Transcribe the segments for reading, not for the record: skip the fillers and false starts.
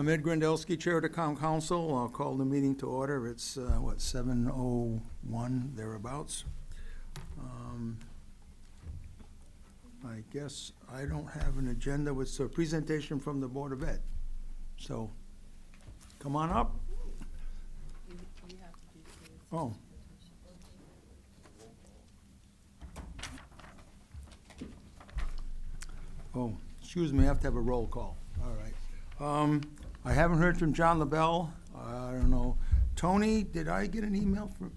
I'm Ed Grandelski, Chair of the Town Council. I'll call the meeting to order. It's, 7:01 thereabouts. I guess I don't have an agenda. It's a presentation from the Board of Ed. So, come on up. Oh. Oh, excuse me, I have to have a roll call. All right. I haven't heard from John LaBelle. I don't know. Tony, did I get an email from?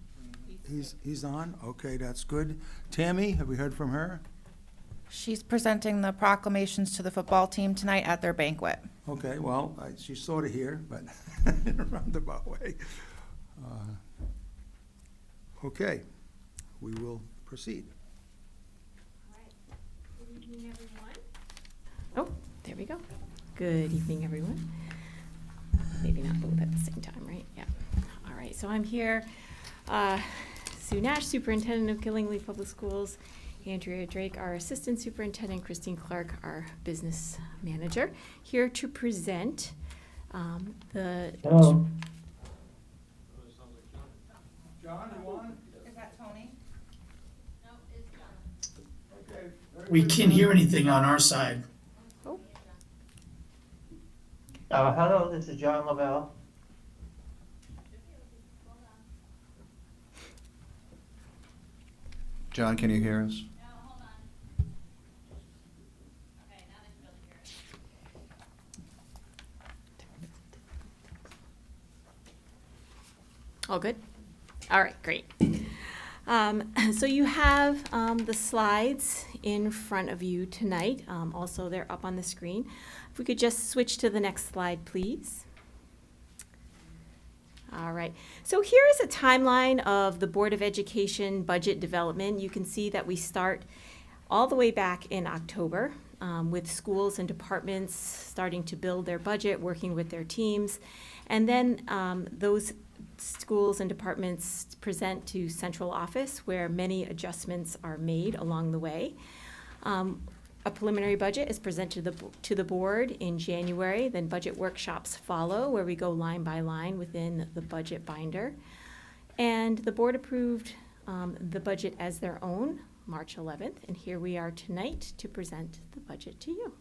He's on? Okay, that's good. Tammy, have we heard from her? She's presenting the proclamations to the football team tonight at their banquet. Okay, well, she's sort of here, but in a roundabout way. Okay, we will proceed. All right. Good evening, everyone. Oh, there we go. Good evening, everyone. Maybe not both at the same time, right? Yeah. All right, so I'm here. Sue Nash, Superintendent of Killingly Public Schools. Andrea Drake, our Assistant Superintendent. Christine Clark, our Business Manager. Here to present the... Hello. John, you on? Is that Tony? No, it's John. Okay. We can't hear anything on our side. Oh, Hello, this is John Lavelle. John, can you hear us? No, hold on. Okay, now they should be able to hear us. all good? All right, great. So you have the slides in front of you tonight. Also, they're up on the screen. If we could just switch to the next slide, please. All right, so here is a timeline of the Board of Education budget development. You can see that we start all the way back in October with schools and departments starting to build their budget, working with their teams. And then those schools and departments present to central office where many adjustments are made along the way. A preliminary budget is presented to the board in January, then budget workshops follow where we go line by line within the budget binder. And the board approved the budget as their own March 11th, and here we are tonight to present the budget to you.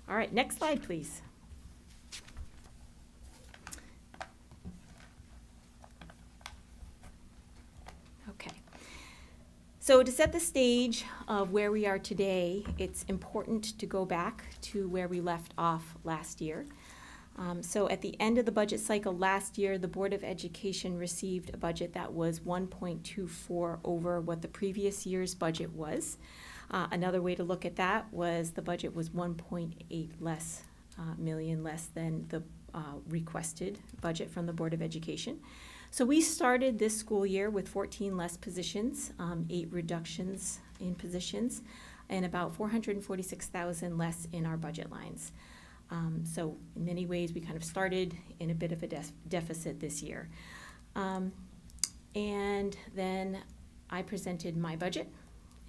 All right, next slide, please. Okay. So to set the stage of where we are today, it's important to go back to where we left off last year. So at the end of the budget cycle last year, the Board of Education received a budget that was 1.24 over what the previous year's budget was. Another way to look at that was the budget was 1.8 million less than the requested budget from the Board of Education. So we started this school year with 14 less positions, 8 reductions in positions, and about 446,000 less in our budget lines. So in many ways, we kind of started in a bit of a deficit this year. And then I presented my budget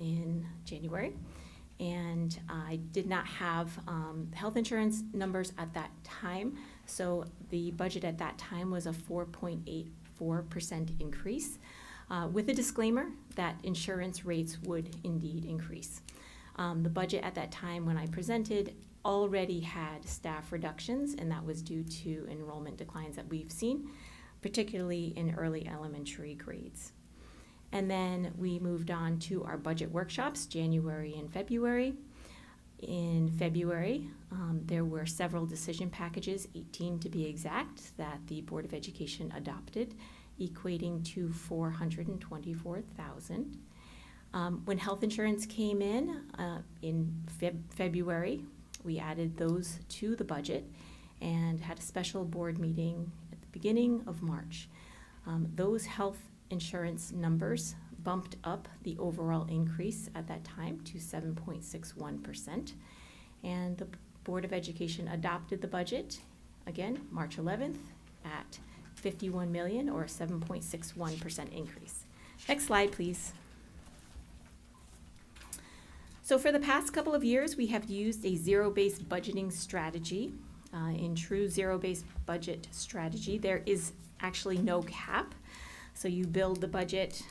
in January, and I did not have health insurance numbers at that time. So the budget at that time was a 4.84% increase, with a disclaimer that insurance rates would indeed increase. The budget at that time when I presented already had staff reductions, and that was due to enrollment declines that we've seen, particularly in early elementary grades. And then we moved on to our budget workshops, January and February. In February, there were several decision packages, 18 to be exact, that the Board of Education adopted, equating to $424,000. When health insurance came in February, we added those to the budget and had a special board meeting at the beginning of March. Those health insurance numbers bumped up the overall increase at that time to 7.61%. And the Board of Education adopted the budget, again, March 11th, at 51 million, or a 7.61% increase. Next slide, please. So for the past couple of years, we have used a zero-based budgeting strategy. In true zero-based budget strategy, there is actually no cap. So you build the budget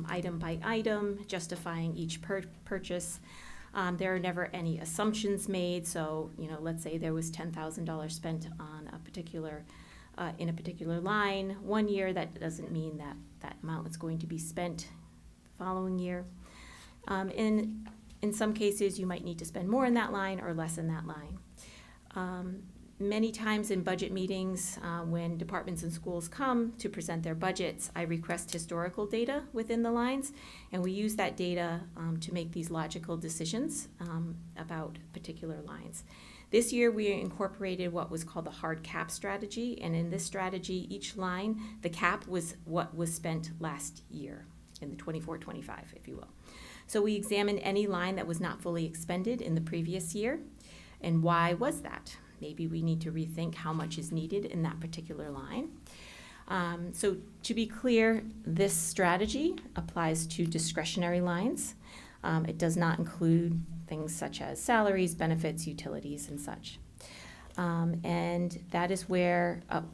item by item, justifying each purchase. There are never any assumptions made. So, let's say there was $10,000 spent on a particular in a particular line one year. That doesn't mean that that amount is going to be spent the following year. In some cases, you might need to spend more in that line or less in that line. Many times in budget meetings, when departments and schools come to present their budgets, I request historical data within the lines, and we use that data to make these logical decisions about particular lines. This year, we incorporated what was called the hard cap strategy, and in this strategy, each line, the cap was what was spent last year, in the 24-25, if you will. So we examined any line that was not fully expended in the previous year, and why was that? Maybe we need to rethink how much is needed in that particular line. So to be clear, this strategy applies to discretionary lines. It does not include things such as salaries, benefits, utilities, and such. And that is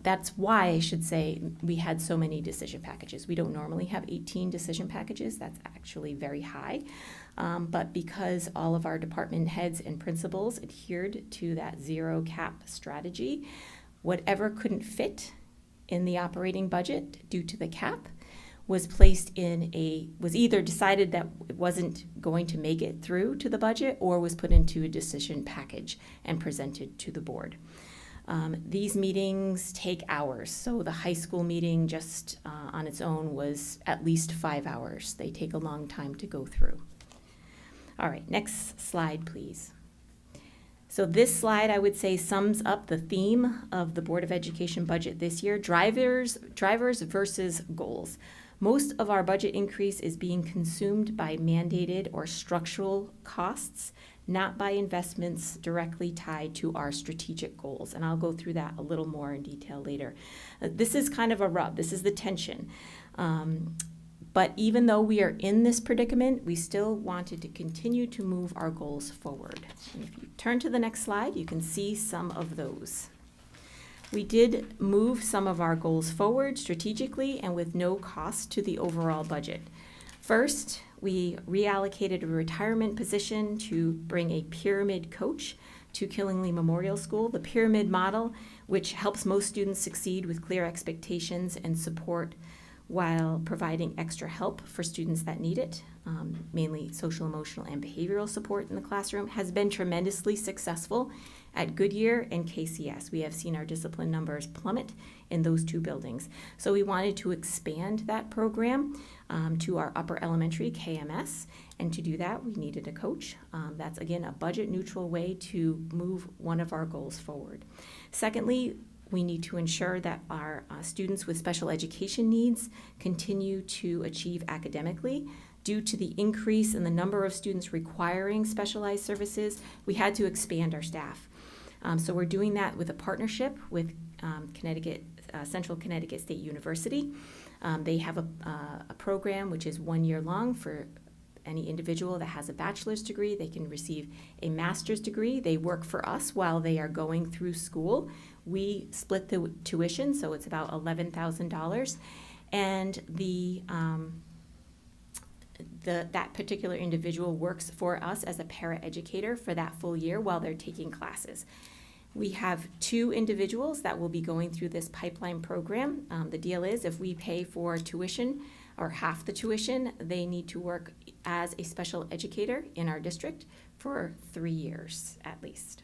that's why I should say we had so many decision packages. We don't normally have 18 decision packages. That's actually very high. But because all of our department heads and principals adhered to that zero cap strategy, whatever couldn't fit in the operating budget due to the cap was either decided that it wasn't going to make it through to the budget, or was put into a decision package and presented to the board. These meetings take hours. So the high school meeting just on its own was at least 5 hours. They take a long time to go through. All right, next slide, please. So this slide, I would say, sums up the theme of the Board of Education budget this year: drivers versus goals. Most of our budget increase is being consumed by mandated or structural costs, not by investments directly tied to our strategic goals. And I'll go through that a little more in detail later. This is kind of a rub. This is the tension. But even though we are in this predicament, we still wanted to continue to move our goals forward. And if you turn to the next slide, you can see some of those. We did move some of our goals forward strategically and with no cost to the overall budget. First, we reallocated a retirement position to bring a pyramid coach to Killingly Memorial School. The pyramid model, which helps most students succeed with clear expectations and support while providing extra help for students that need it, mainly social, emotional, and behavioral support in the classroom, has been tremendously successful at Goodyear and KCS. We have seen our discipline numbers plummet in those two buildings. So we wanted to expand that program to our upper elementary, KMS, and to do that, we needed a coach. That's, again, a budget-neutral way to move one of our goals forward. Secondly, we need to ensure that our students with special education needs continue to achieve academically. Due to the increase in the number of students requiring specialized services, we had to expand our staff. So we're doing that with a partnership with Central Connecticut State University. They have a program which is 1 year long for any individual that has a bachelor's degree. They can receive a master's degree. They work for us while they are going through school. We split the tuition, so it's about $11,000. And that particular individual works for us as a paraeducator for that full year while they're taking classes. We have 2 individuals that will be going through this pipeline program. The deal is, if we pay for tuition or half the tuition, they need to work as a special educator in our district for 3 years at least.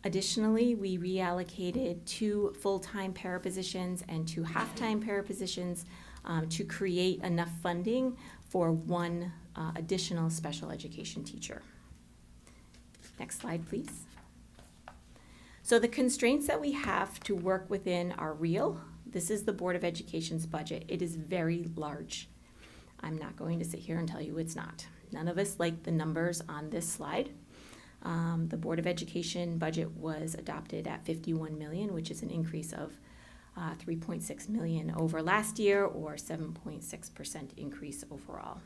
Additionally, we reallocated 2 full-time parapositions and 2 half-time parapositions to create enough funding for 1 additional special education teacher. Next slide, please. So the constraints that we have to work within are real. This is the Board of Education's budget. It is very large. I'm not going to sit here and tell you it's not. None of us like the numbers on this slide. The Board of Education budget was adopted at $51 million, which is an increase of $3.6 million over last year, or 7.6% increase overall.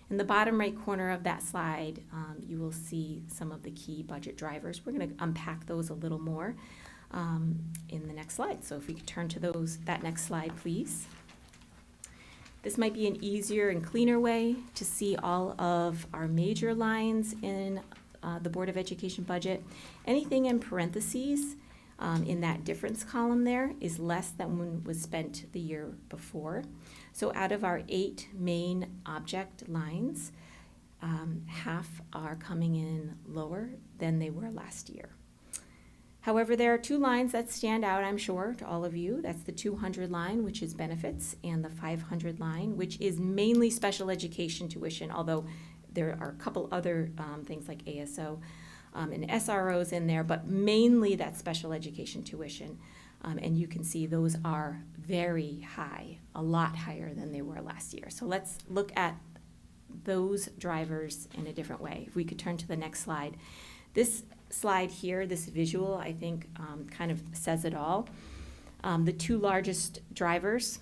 In the bottom right corner of that slide, you will see some of the key budget drivers. We're going to unpack those a little more. in the next slide. So if we could turn to that next slide, please. This might be an easier and cleaner way to see all of our major lines in the Board of Education budget. Anything in parentheses in that difference column there is less than what was spent the year before. So out of our 8 main object lines, half are coming in lower than they were last year. However, there are 2 lines that stand out, I'm sure, to all of you. That's the 200 line, which is benefits, and the 500 line, which is mainly special education tuition, although there are a couple other things like ASO and SROs in there, but mainly that special education tuition. And you can see those are very high, a lot higher than they were last year. So let's look at those drivers in a different way. If we could turn to the next slide. This slide here, this visual, I think kind of says it all. The 2 largest drivers,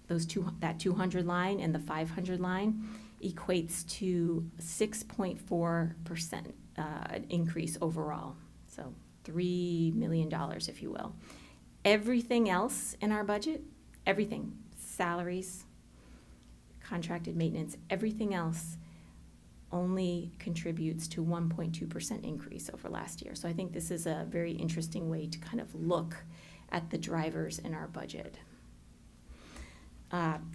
that 200 line and the 500 line, equates to 6.4% increase overall. So $3 million, if you will. Everything else in our budget, everything, salaries, contracted maintenance, everything else only contributes to 1.2% increase over last year. So I think this is a very interesting way to kind of look at the drivers in our budget.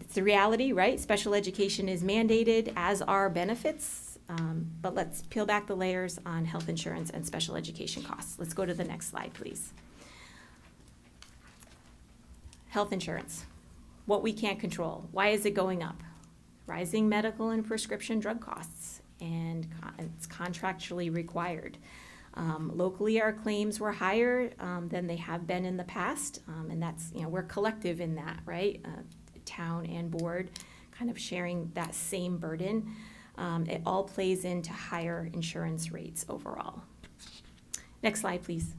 It's the reality, right? Special education is mandated, as are benefits, but let's peel back the layers on health insurance and special education costs. Let's go to the next slide, please. Health insurance, what we can't control. Why is it going up? Rising medical and prescription drug costs, and it's contractually required. Locally, our claims were higher than they have been in the past, and that's, we're collective in that, right? Town and board kind of sharing that same burden. It all plays into higher insurance rates overall. Next slide, please.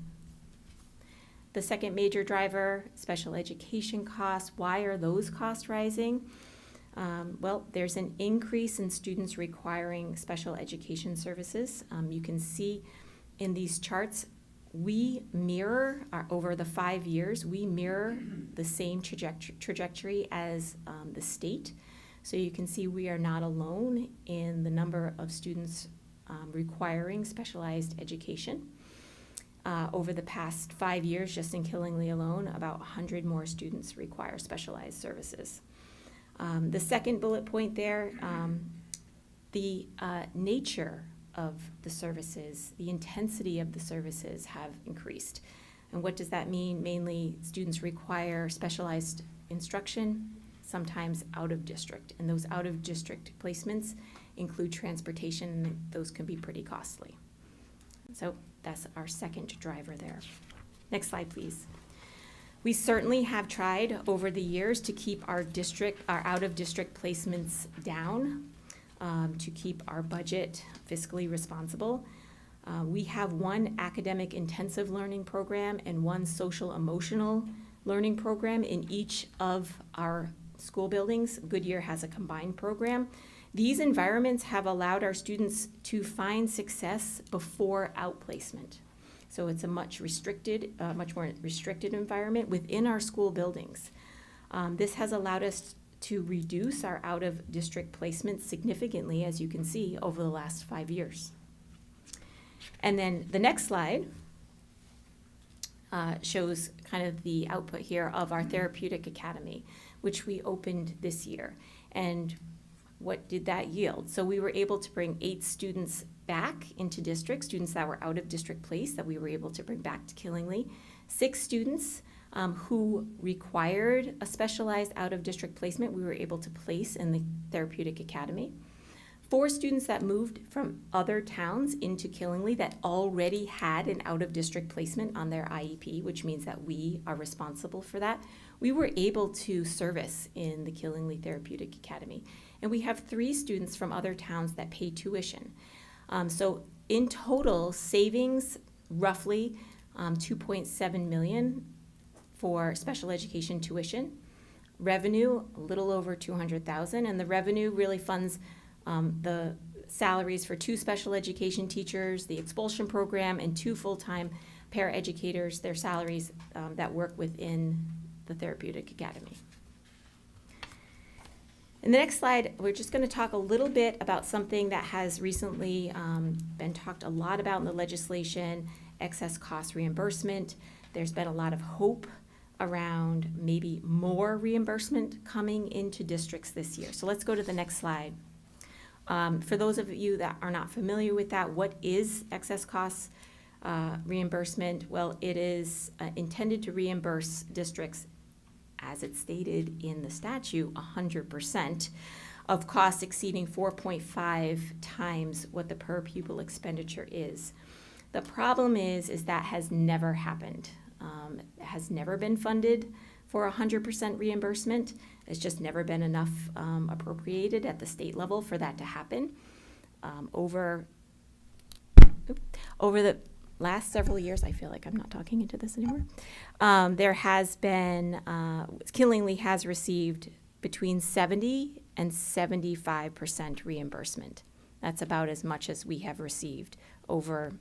The second major driver, special education costs. Why are those costs rising? Well, there's an increase in students requiring special education services. You can see in these charts, we mirror, over the 5 years, we mirror the same trajectory as the state. So you can see we are not alone in the number of students requiring specialized education. Over the past 5 years, just in Killingly alone, about 100 more students require specialized services. The second bullet point there, the nature of the services, the intensity of the services have increased. And what does that mean? Mainly, students require specialized instruction, sometimes out of district. And those out of district placements include transportation, and those can be pretty costly. So that's our second driver there. Next slide, please. We certainly have tried over the years to keep our out of district placements down, to keep our budget fiscally responsible. We have one academic intensive learning program and one social emotional learning program in each of our school buildings. Goodyear has a combined program. These environments have allowed our students to find success before outplacement. So it's a much more restricted environment within our school buildings. This has allowed us to reduce our out-of-district placements significantly, as you can see, over the last 5 years. And then the next slide shows kind of the output here of our therapeutic academy, which we opened this year. And what did that yield? So we were able to bring 8 students back into district, students that were out of district place that we were able to bring back to Killingly. 6 students who required a specialized out-of-district placement, we were able to place in the Therapeutic Academy. 4 students that moved from other towns into Killingly that already had an out-of-district placement on their IEP, which means that we are responsible for that, we were able to service in the Killingly Therapeutic Academy. And we have 3 students from other towns that pay tuition. So in total, savings roughly $2.7 million for special education tuition. Revenue, a little over $200,000, and the revenue really funds the salaries for 2 special education teachers, the expulsion program, and 2 full-time paraeducators, their salaries that work within the therapeutic academy. In the next slide, we're just going to talk a little bit about something that has recently been talked a lot about in the legislation, excess cost reimbursement. There's been a lot of hope around maybe more reimbursement coming into districts this year. So let's go to the next slide. For those of you that are not familiar with that, what is excess costs reimbursement? Well, it is intended to reimburse districts, as it's stated in the statute, 100% of costs exceeding 4.5 times what the per pupil expenditure is. The problem is that has never happened. It has never been funded for 100% reimbursement. It's just never been enough appropriated at the state level for that to happen. Over the last several years, I feel like I'm not talking into this anymore. There has been, Killingly has received between 70 and 75% reimbursement. That's about as much as we have received over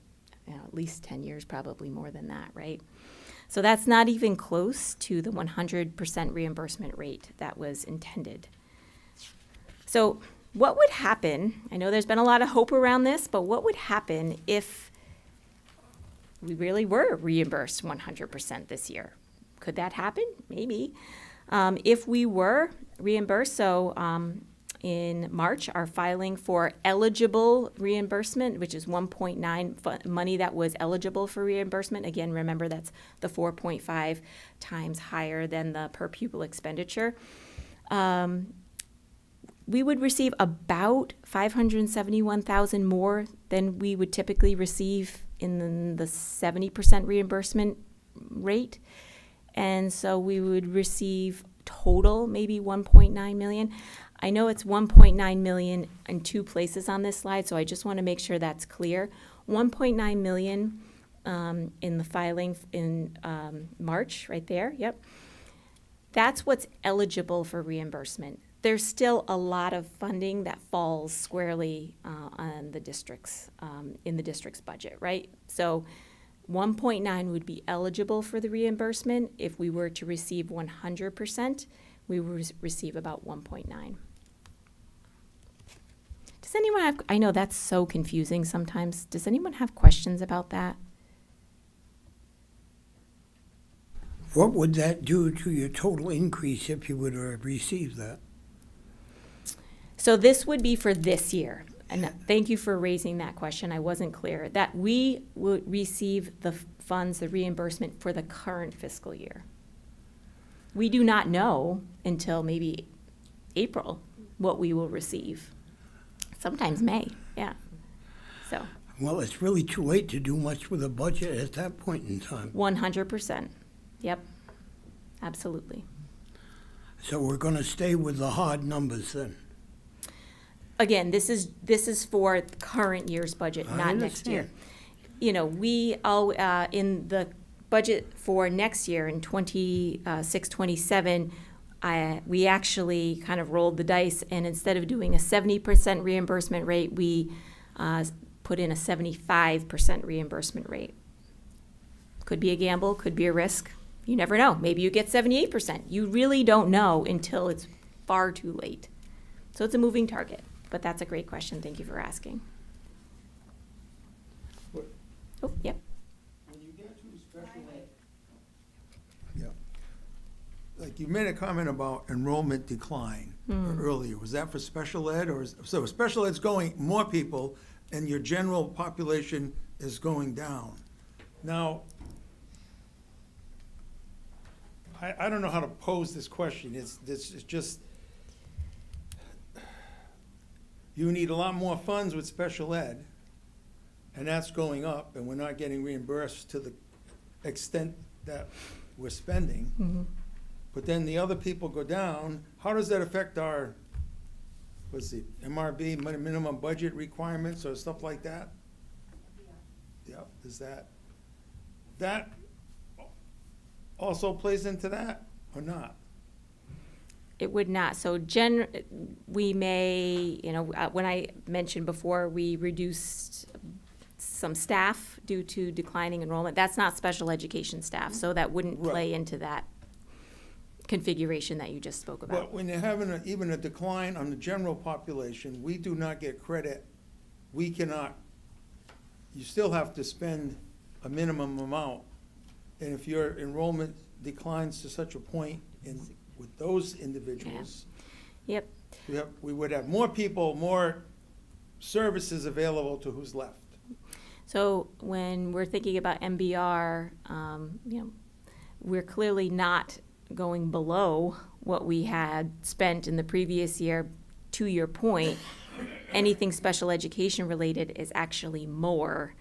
at least 10 years, probably more than that, right? So that's not even close to the 100% reimbursement rate that was intended. So what would happen, I know there's been a lot of hope around this, but what would happen if we really were reimbursed 100% this year? Could that happen? Maybe. If we were reimbursed, in March, our filing for eligible reimbursement, which is 1.9 money that was eligible for reimbursement. Again, remember that's the 4.5 times higher than the per pupil expenditure. We would receive about $571,000 more than we would typically receive in the 70% reimbursement rate. And so we would receive total maybe 1.9 million. I know it's 1.9 million in two places on this slide, so I just want to make sure that's clear. 1.9 million in the filing in March, right there, yep. That's what's eligible for reimbursement. There's still a lot of funding that falls squarely on the districts, in the district's budget, right? So 1.9 would be eligible for the reimbursement. If we were to receive 100%, we would receive about 1.9. Does anyone have, I know that's so confusing sometimes. Does anyone have questions about that? What would that do to your total increase if you were to have received that? So this would be for this year. And thank you for raising that question. I wasn't clear. That we would receive the funds, the reimbursement for the current fiscal year. We do not know until maybe April what we will receive. Sometimes May, yeah. So Well, it's really too late to do much with a budget at that point in time. 100%. Yep, absolutely. So we're going to stay with the hard numbers then. Again, this is for current year's budget, I not next year. understand. You know, we all in the budget for next year in 26-27, we actually kind of rolled the dice, and instead of doing a 70% reimbursement rate, we put in a 75% reimbursement rate. Could be a gamble, could be a risk. You never know. Maybe you get 78%. You really don't know until it's far too late. So it's a moving target, but that's a great question. Thank you for asking. Oh, yep. When you get to special ed. Yeah. Like you made a comment about enrollment decline earlier. Was that for special ed so special ed's going, more people, and your general population is going down. Now, I don't know how to pose this question. It's just, you need a lot more funds with special ed, and that's going up, and we're not getting reimbursed to the extent that we're spending. Mm-hmm. But then the other people go down. How does that affect our, MRB, minimum budget requirements or stuff like that? Yeah, is that also plays into that or not? It would not. So we may, when I mentioned before, we reduced some staff due to declining enrollment. That's not special education staff, so that wouldn't Right. play into that configuration that you just spoke about. But when you're having even a decline on the general population, we do not get credit. We cannot, you still have to spend a minimum amount. And if your enrollment declines to such a point with those individuals, Yep. we would have more people, more services available to who's left. So when we're thinking about MBR, we're clearly not going below what we had spent in the previous year. To your point, anything special education related is actually more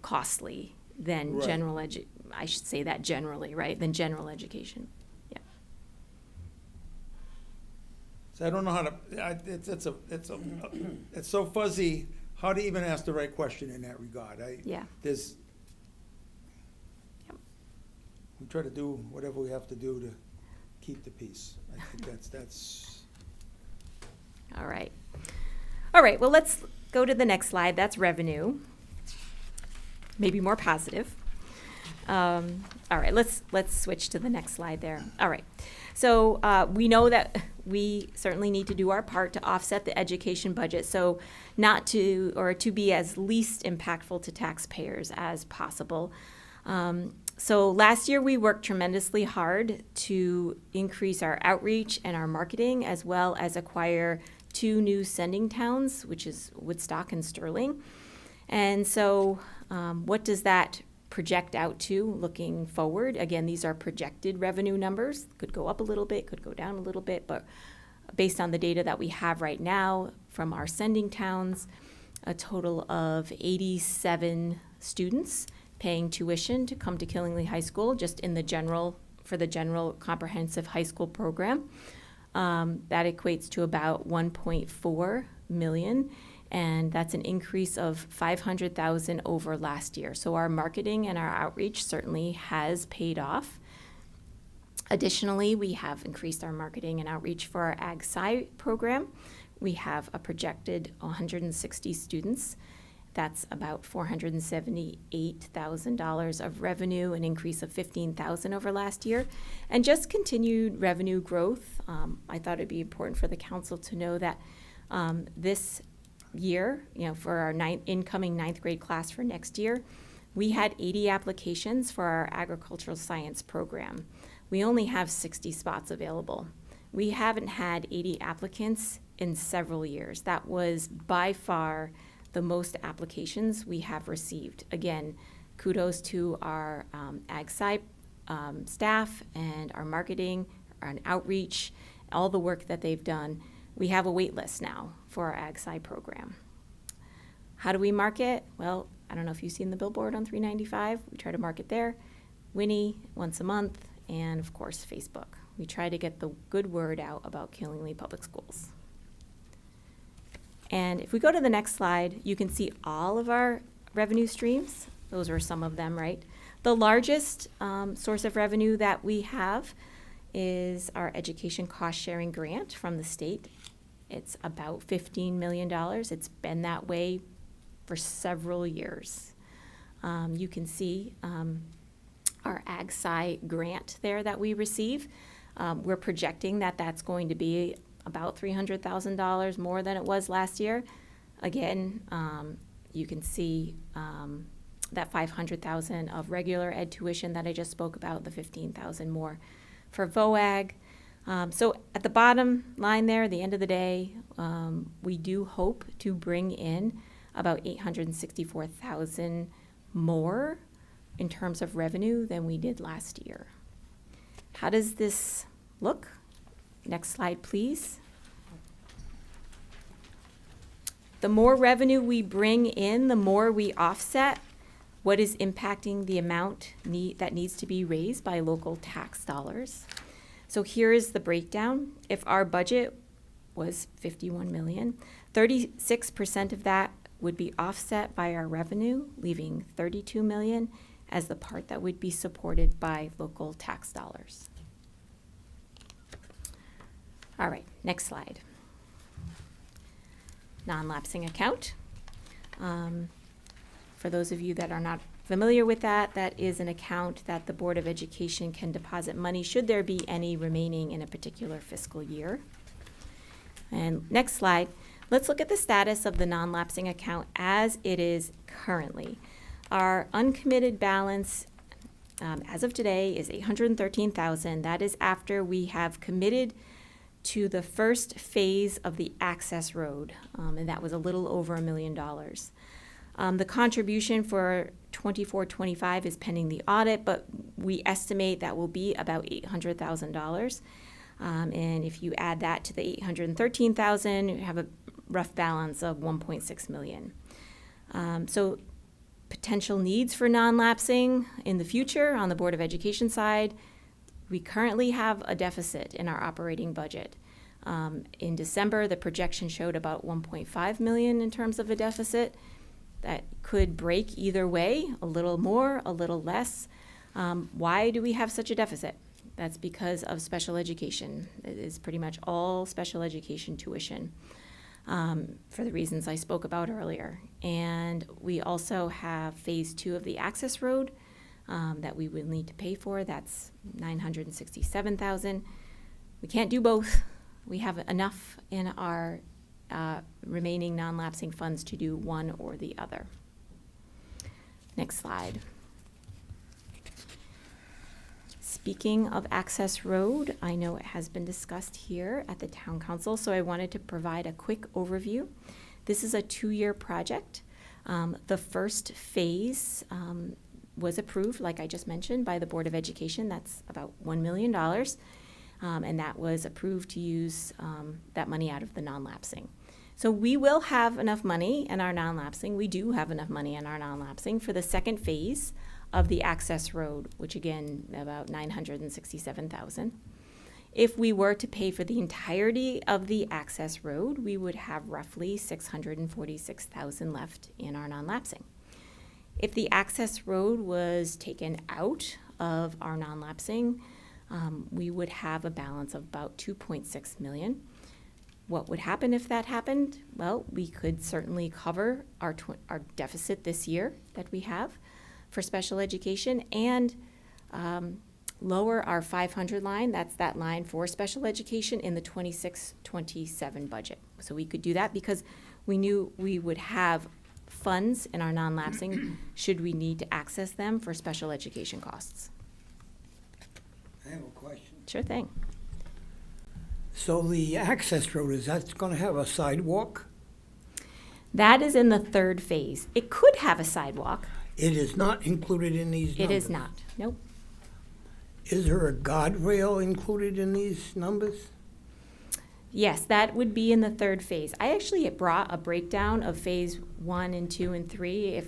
costly than Right. I should say that generally, right, than general education. Yeah. So I don't know how to, it's so fuzzy, how to even ask the right question in that regard. Yeah. There's, Yep. we try to do whatever we have to do to keep the peace. I think that's, All right. All right, well, let's go to the next slide. That's revenue. Maybe more positive. All right, let's switch to the next slide there. All right. So we know that we certainly need to do our part to offset the education budget, so not to, or to be as least impactful to taxpayers as possible. So last year we worked tremendously hard to increase our outreach and our marketing, as well as acquire 2 new sending towns, which is Woodstock and Sterling. And so what does that project out to looking forward? Again, these are projected revenue numbers. Could go up a little bit, could go down a little bit, but based on the data that we have right now from our sending towns, a total of 87 students paying tuition to come to Killingly High School, just in the general, for the general comprehensive high school program. That equates to about 1.4 million, and that's an increase of 500,000 over last year. So our marketing and our outreach certainly has paid off. Additionally, we have increased our marketing and outreach for our Ag Sci program. We have a projected 160 students. That's about $478,000 of revenue, an increase of 15,000 over last year, and just continued revenue growth. I thought it'd be important for the council to know that this year, for our incoming ninth grade class for next year, we had 80 applications for our agricultural science program. We only have 60 spots available. We haven't had 80 applicants in several years. That was by far the most applications we have received. Again, kudos to our Ag Sci staff and our marketing and outreach, all the work that they've done. We have a wait list now for our Ag Sci program. How do we market? Well, I don't know if you've seen the billboard on 395. We try to market there. Winnie once a month, and of course, Facebook. We try to get the good word out about Killingly Public Schools. And if we go to the next slide, you can see all of our revenue streams. Those are some of them, right? The largest source of revenue that we have is our education cost sharing grant from the state. It's about $15 million. It's been that way for several years. You can see our Ag Sci grant there that we receive. We're projecting that that's going to be about $300,000 more than it was last year. Again, you can see that $500,000 of regular ed tuition that I just spoke about, the $15,000 more for VOAG. So at the bottom line there, at the end of the day, we do hope to bring in about $864,000 more in terms of revenue than we did last year. How does this look? Next slide, please. The more revenue we bring in, the more we offset what is impacting the amount that needs to be raised by local tax dollars. So here is the breakdown. If our budget was 51 million, 36% of that would be offset by our revenue, leaving 32 million as the part that would be supported by local tax dollars. All right, next slide. Non-lapsing account. For those of you that are not familiar with that, that is an account that the Board of Education can deposit money should there be any remaining in a particular fiscal year. And next slide, let's look at the status of the non-lapsing account as it is currently. Our uncommitted balance as of today is $813,000. That is after we have committed to the first phase of the access road, and that was a little over $1 million. The contribution for 24-25 is pending the audit, but we estimate that will be about $800,000. And if you add that to the $813,000, you have a rough balance of $1.6 million. So potential needs for non-lapsing in the future on the Board of Education side, we currently have a deficit in our operating budget. In December, the projection showed about $1.5 million in terms of a deficit. That could break either way, a little more, a little less. Why do we have such a deficit? That's because of special education. It is pretty much all special education tuition for the reasons I spoke about earlier. And we also have phase 2 of the access road that we will need to pay for. That's $967,000. We can't do both. We have enough in our remaining non-lapsing funds to do one or the other. Next slide. Speaking of access road, I know it has been discussed here at the town council, so I wanted to provide a quick overview. This is a 2-year project. The first phase was approved, like I just mentioned, by the Board of Education. That's about $1 million. And that was approved to use that money out of the non-lapsing. So we will have enough money in our non-lapsing. We do have enough money in our non-lapsing for the second phase of the access road, which again, about $967,000. If we were to pay for the entirety of the access road, we would have roughly $646,000 left in our non-lapsing. If the access road was taken out of our non-lapsing, we would have a balance of about $2.6 million. What would happen if that happened? Well, we could certainly cover our deficit this year that we have for special education and lower our 500 line, that's that line for special education, in the 26-27 budget. So we could do that because we knew we would have funds in our non-lapsing should we need to access them for special education costs. I have a question. Sure thing. So the access road, is that going to have a sidewalk? That is in the third phase. It could have a sidewalk. It is not included in these numbers? It is not. Nope. Is there a guardrail included in these numbers? Yes, that would be in the third phase. I actually brought a breakdown of phase 1 and 2 and 3 if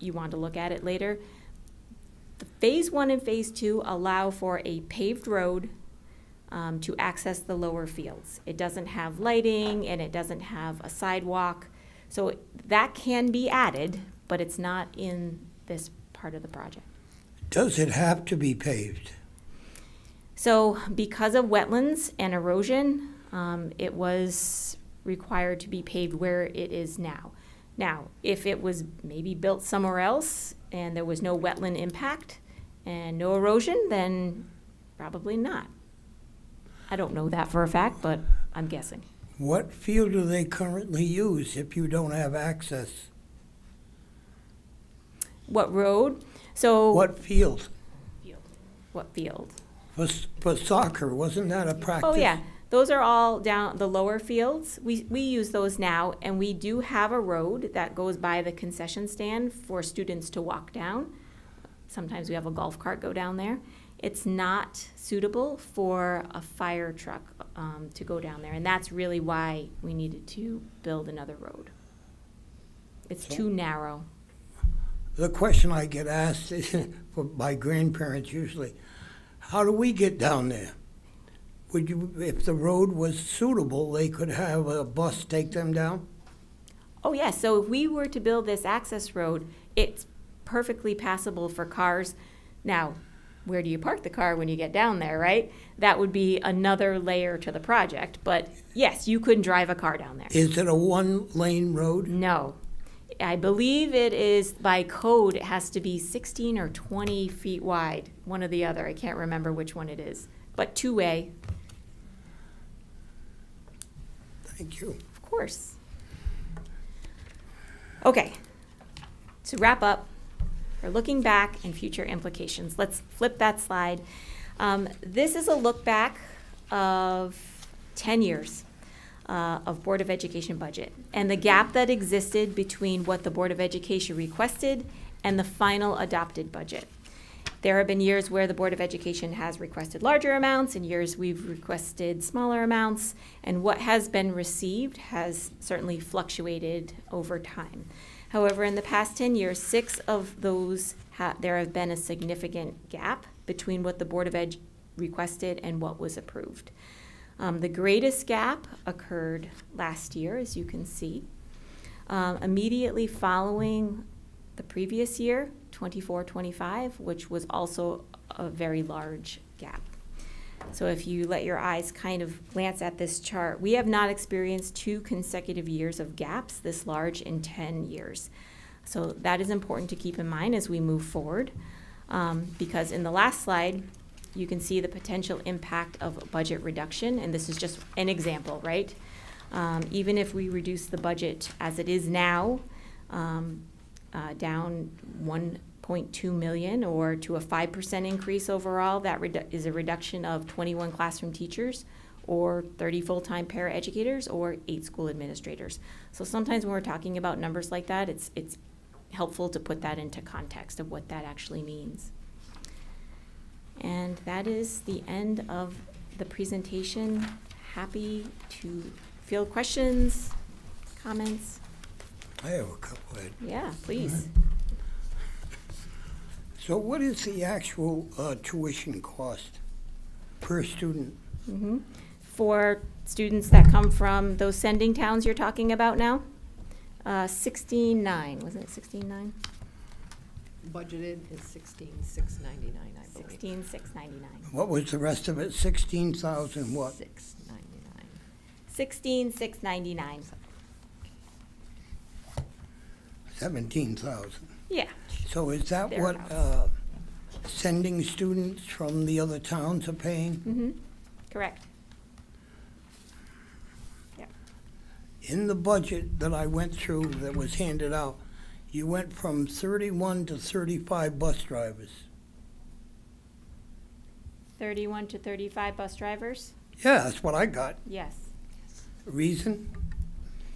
you want to look at it later. The phase 1 and phase 2 allow for a paved road to access the lower fields. It doesn't have lighting and it doesn't have a sidewalk. So that can be added, but it's not in this part of the project. Does it have to be paved? So because of wetlands and erosion, it was required to be paved where it is now. Now, if it was maybe built somewhere else and there was no wetland impact and no erosion, then probably not. I don't know that for a fact, but I'm guessing. What field do they currently use if you don't have access? What road? So What field? what field? For soccer, wasn't that a practice? Oh, yeah. Those are all down the lower fields. We use those now, and we do have a road that goes by the concession stand for students to walk down. Sometimes we have a golf cart go down there. It's not suitable for a fire truck to go down there, and that's really why we needed to build another road. It's too narrow. The question I get asked by grandparents usually, how do we get down there? Would you, if the road was suitable, they could have a bus take them down? Oh, yes. So if we were to build this access road, it's perfectly passable for cars. Now, where do you park the car when you get down there, right? That would be another layer to the project. But yes, you couldn't drive a car down there. Is it a one-lane road? No. I believe it is, by code, it has to be 16 or 20 feet wide, one or the other. I can't remember which one it is, but two-way, Thank you. of course. Okay, to wrap up, we're looking back and future implications. Let's flip that slide. This is a look back of 10 years of Board of Education budget and the gap that existed between what the Board of Education requested and the final adopted budget. There have been years where the Board of Education has requested larger amounts and years we've requested smaller amounts, and what has been received has certainly fluctuated over time. However, in the past 10 years, 6 of those, there have been a significant gap between what the Board of Ed requested and what was approved. The greatest gap occurred last year, as you can see. Immediately following the previous year, 24-25, which was also a very large gap. So if you let your eyes kind of glance at this chart, we have not experienced 2 consecutive years of gaps this large in 10 years. So that is important to keep in mind as we move forward, because in the last slide, you can see the potential impact of budget reduction, and this is just an example, right? Even if we reduce the budget as it is now, down 1.2 million, or to a 5% increase overall, that is a reduction of 21 classroom teachers, or 30 full-time paraeducators, or 8 school administrators. So sometimes when we're talking about numbers like that, it's helpful to put that into context of what that actually means. And that is the end of the presentation. Happy to field questions, comments. I have a couple, Ed. Yeah, please. So what is the actual tuition cost per student? For students that come from those sending towns you're talking about now, 16.9, wasn't it 16.9? Budgeted is 16,699, I believe. 16,699. What was the rest of it? 16,000 what? 699. 16,699. 17,000. Yeah, So is that what Thereabouts. sending students from the other towns are paying? correct. Yeah. In the budget that I went through that was handed out, you went from 31 to 35 bus drivers. 31 to 35 bus drivers? Yeah, that's what I got. Yes. Reason?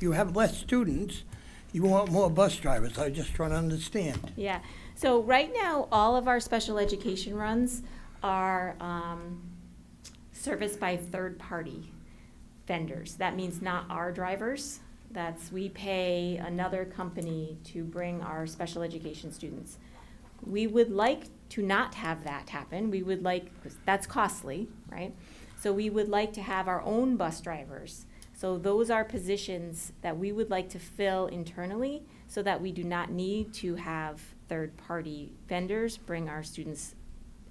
You have less students, you want more bus drivers. I just trying to understand. Yeah. So right now, all of our special education runs are serviced by third-party vendors. That means not our drivers. We pay another company to bring our special education students. We would like to not have that happen. We would like, 'cause that's costly, right? So we would like to have our own bus drivers. So those are positions that we would like to fill internally so that we do not need to have third-party vendors bring our students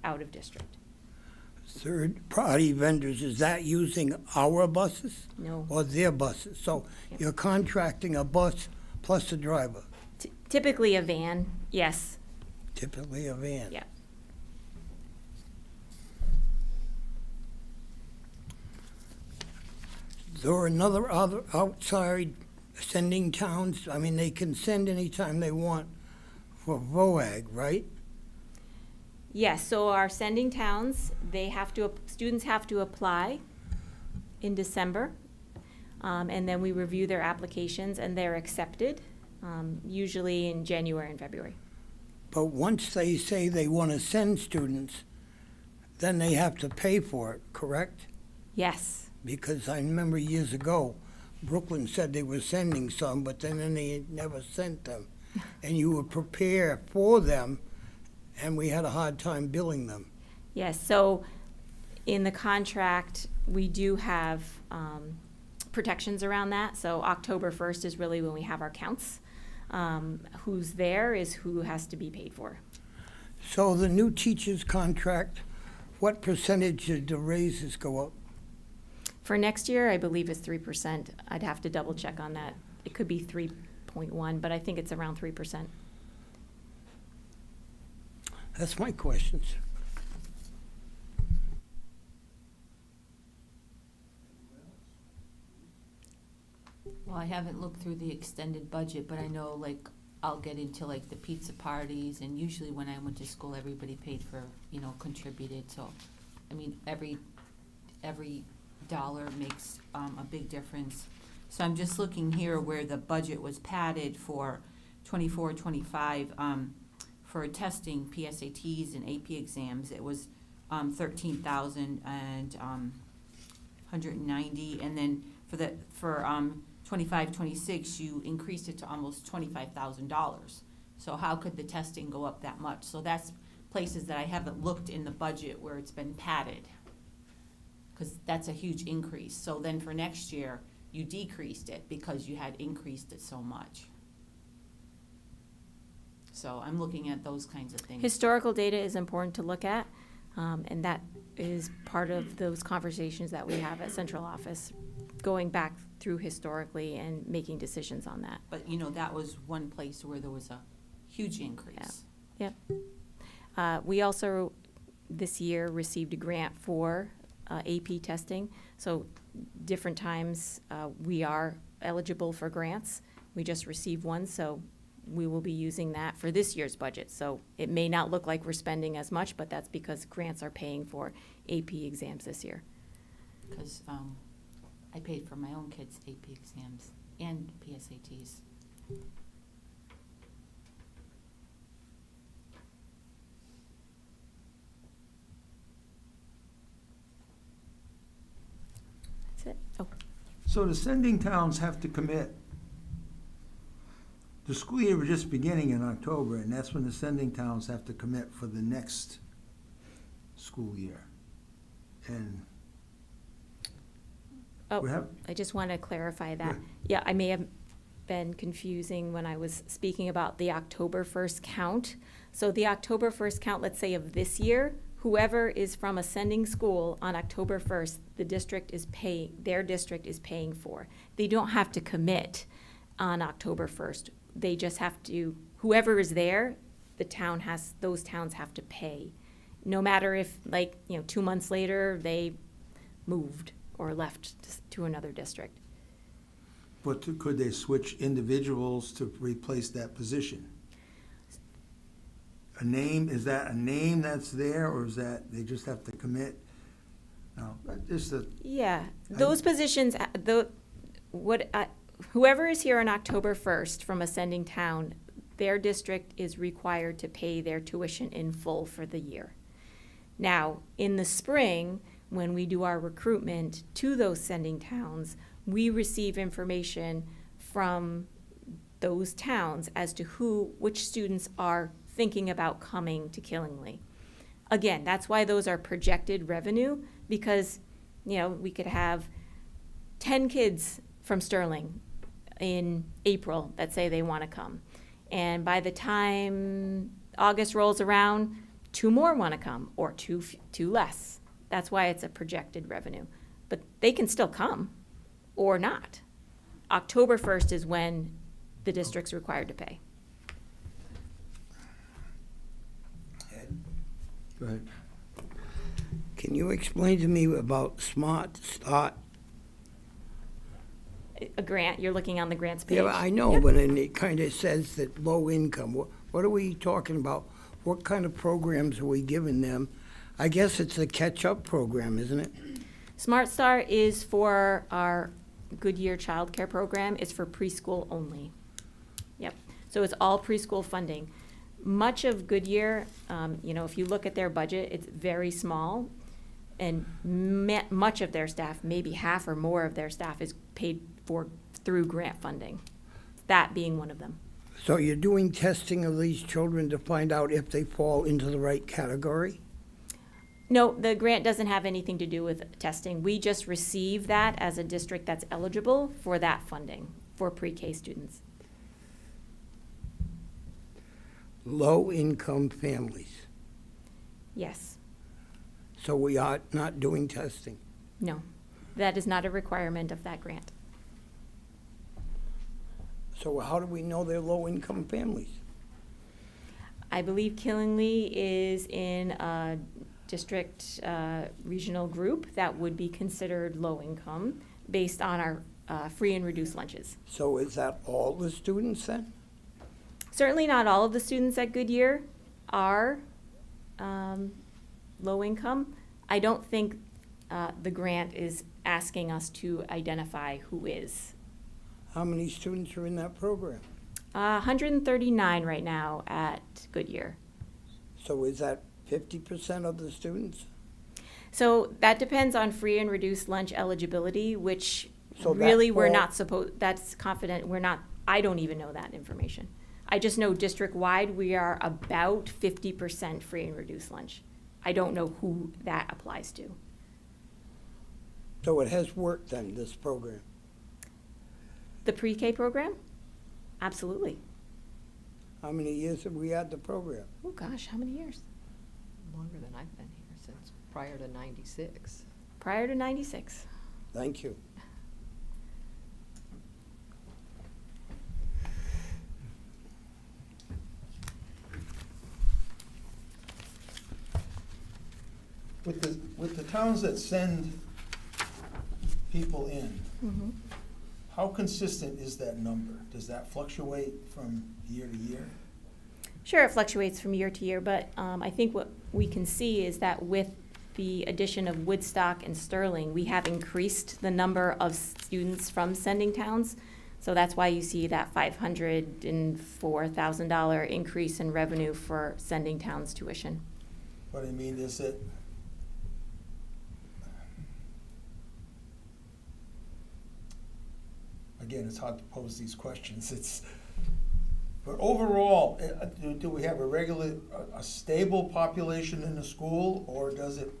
out of district. Third-party vendors, is that using our buses No. or their buses? So Yep. you're contracting a bus plus a driver, Typically a van, yes. typically a van. Yeah. There are other outside sending towns, I mean, they can send anytime they want for VOAG, right? Yes, so our sending towns, students have to apply in December, and then we review their applications, and they're accepted, usually in January and February. But once they say they want to send students, then they have to pay for it, correct? Yes, Because I remember years ago, Brooklyn said they were sending some, but then they never sent them. And you would prepare for them, and we had a hard time billing them. yes, so in the contract, we do have protections around that, so October 1st is really when we have our counts. Who's there is who has to be paid for. So the new teacher's contract, what percentage did the raises go up? For next year, I believe it's 3%. I'd have to double check on that. It could be 3 4.1, but I think it's around 3%. That's my questions. Well, I haven't looked through the extended budget, but I know, like, I'll get into, like, the pizza parties, and usually when I went to school, everybody paid for, contributed, so, I mean, every dollar makes, a big difference. So I'm just looking here where the budget was padded for 24, 25, for testing, PSATs and AP exams, it was, 13,000 and, 190, and then for 25, 26, you increased it to almost $25,000. So how could the testing go up that much? So that's places that I haven't looked in the budget where it's been padded, because that's a huge increase. So then for next year, you decreased it because you had increased it so much. So I'm looking at those kinds of things. Historical data is important to look at, and that is part of those conversations that we have at central office, going back through historically and making decisions on that. But, that was one place where there was a huge increase. Yep. We also, this year, received a grant for AP testing. So different times, we are eligible for grants. We just received one, so we will be using that for this year's budget. So it may not look like we're spending as much, but that's because grants are paying for AP exams this year. Because I paid for my own kids' AP exams and PSATs. That's it. Oh, So the sending towns have to commit. The school year was just beginning in October, and that's when the sending towns have to commit for the next school year. And we oh, have, I just want to clarify that. Good. Yeah, I may have been confusing when I was speaking about the October 1st count. So the October 1st count, let's say of this year, whoever is from a sending school on October 1st, their district is paying for. They don't have to commit on October 1st. They just have to, whoever is there, those towns have to pay. No matter if, 2 months later, they moved or left to another district. but could they switch individuals to replace that position? Is that a name that's there, or is that they just have to commit? No, just a, Yeah, those positions, whoever is here on October 1st from a sending town, their district is required to pay their tuition in full for the year. Now, in the spring, when we do our recruitment to those sending towns, we receive information from those towns as to which students are thinking about coming to Killingly. Again, that's why those are projected revenue, because, we could have 10 kids from Sterling in April that say they want to come. And by the time August rolls around, 2 more want to come, or two less. That's why it's a projected revenue. But they can still come, or not. October 1st is when the district's required to pay. go ahead. Can you explain to me about Smart Start? A grant, you're looking on the grants page. Yeah, I know, Yep. but then it kind of says that low income. What are we talking about? What kind of programs are we giving them? I guess it's a catch-up program, isn't it? Smart Start is for our Goodyear Child Care Program. It's for preschool only. Yep. So it's all preschool funding. Much of Goodyear, if you look at their budget, it's very small. And much of their staff, maybe half or more of their staff, is paid for through grant funding. That being one of them. So you're doing testing of these children to find out if they fall into the right category? No, the grant doesn't have anything to do with testing. We just receive that as a district that's eligible for that funding for pre-K students. Low-income families. Yes. So we are not doing testing. No, that is not a requirement of that grant. So how do we know they're low-income families? I believe Killingly is in a district regional group that would be considered low income based on our free and reduced lunches. So is that all the students then? Certainly not all of the students at Goodyear are low income. I don't think the grant is asking us to identify who is. How many students are in that program? 139 right now at Goodyear. So is that 50% of the students? So that depends on free and reduced lunch eligibility, which So that really we're all- not supposed, that's confident, we're not, I don't even know that information. I just know district-wide, we are about 50% free and reduced lunch. I don't know who that applies to. So it has worked then, this program? The pre-K program? Absolutely. How many years have we had the program? Oh, gosh, how many years? Longer than I've been here, since prior to 96. Prior to 96. Thank you. With the towns that send people in, Mhm. how consistent is that number? Does that fluctuate from year to year? Sure, it fluctuates from year to year, but I think what we can see is that with the addition of Woodstock and Sterling, we have increased the number of students from sending towns. So that's why you see that $504,000 increase in revenue for sending towns tuition. But I mean, is it, again, it's hard to pose these questions, but overall, do we have a stable population in the school, or does it,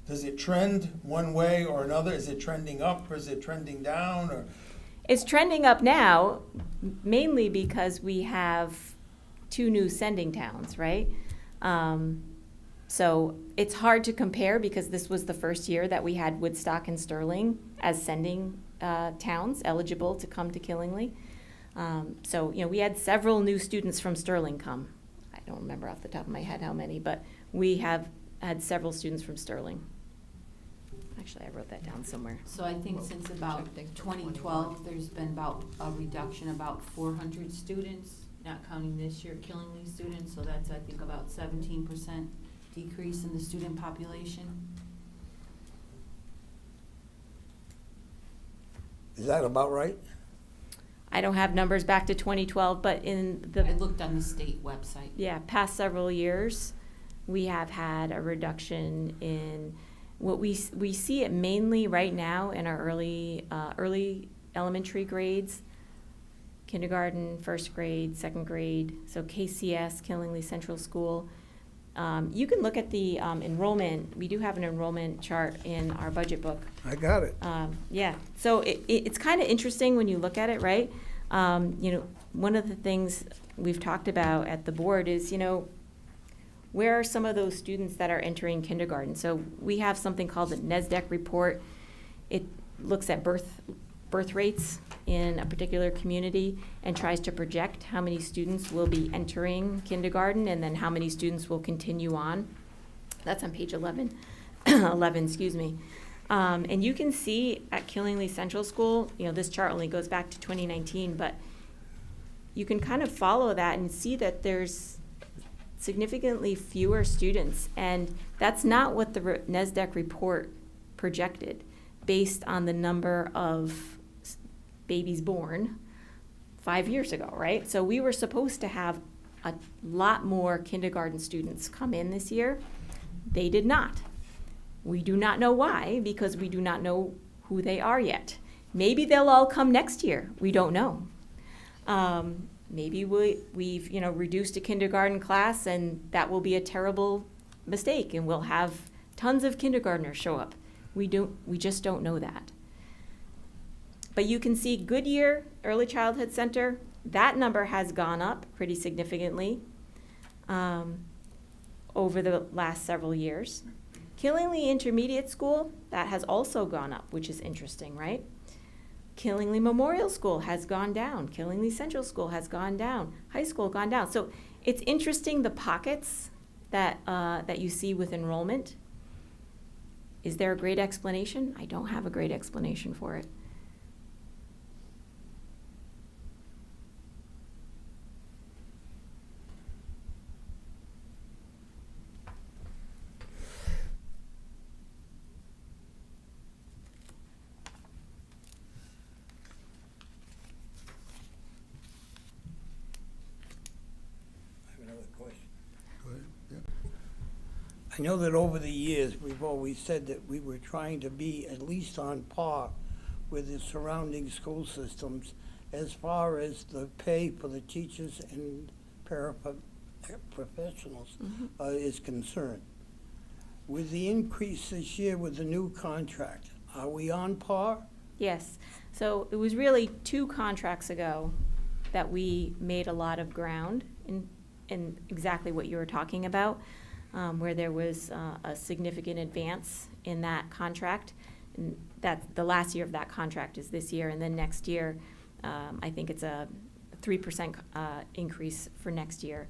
does it trend one way or another? Is it trending up, or is it trending down, or? It's trending up now, mainly because we have 2 new sending towns, right? So it's hard to compare because this was the first year that we had Woodstock and Sterling as sending towns eligible to come to Killingly. So, we had several new students from Sterling come. I don't remember off the top of my head how many, but we have had several students from Sterling. Actually, I wrote that down somewhere. So I think since about Check things for 2012, there's been about a reduction, about 400 students, not counting this year Killingly students, so that's, I think, about 17% decrease in the student population. Is that about right? I don't have numbers back to 2012, but in the I looked on the state website. past several years, we have had a reduction in what we see it mainly right now in our early elementary grades, kindergarten, first grade, second grade, so KCS, Killingly Central School. You can look at the enrollment. We do have an enrollment chart in our budget book. I got it. So it's kind of interesting when you look at it, right? One of the things we've talked about at the board is, where are some of those students that are entering kindergarten? So we have something called the NESDEC report. It looks at birth rates in a particular community and tries to project how many students will be entering kindergarten and then how many students will continue on. That's on page 11, excuse me. And you can see at Killingly Central School, this chart only goes back to 2019, but you can kind of follow that and see that there's significantly fewer students. And that's not what the NESDEC report projected based on the number of babies born 5 years ago, right? So we were supposed to have a lot more kindergarten students come in this year. They did not. We do not know why, because we do not know who they are yet. Maybe they'll all come next year. We don't know. Maybe we've reduced a kindergarten class and that will be a terrible mistake and we'll have tons of kindergartners show up. We just don't know that. But you can see Goodyear Early Childhood Center, that number has gone up pretty significantly over the last several years. Killingly Intermediate School, that has also gone up, which is interesting, right? Killingly Memorial School has gone down. Killingly Central School has gone down. High school gone down. So it's interesting the pockets that that you see with enrollment. Is there a great explanation? I don't have a great explanation for it. I have another question. Go ahead. Yeah. I know that over the years, we've always said that we were trying to be at least on par with the surrounding school systems as far as the pay for the teachers and paraprofessionals is concerned. With the increase this year with the new contract, are we on par? Yes. So it was really 2 contracts ago that we made a lot of ground in exactly what you were talking about, where there was a significant advance in that contract. And that the last year of that contract is this year, and then next year, I think it's a 3% increase for next year.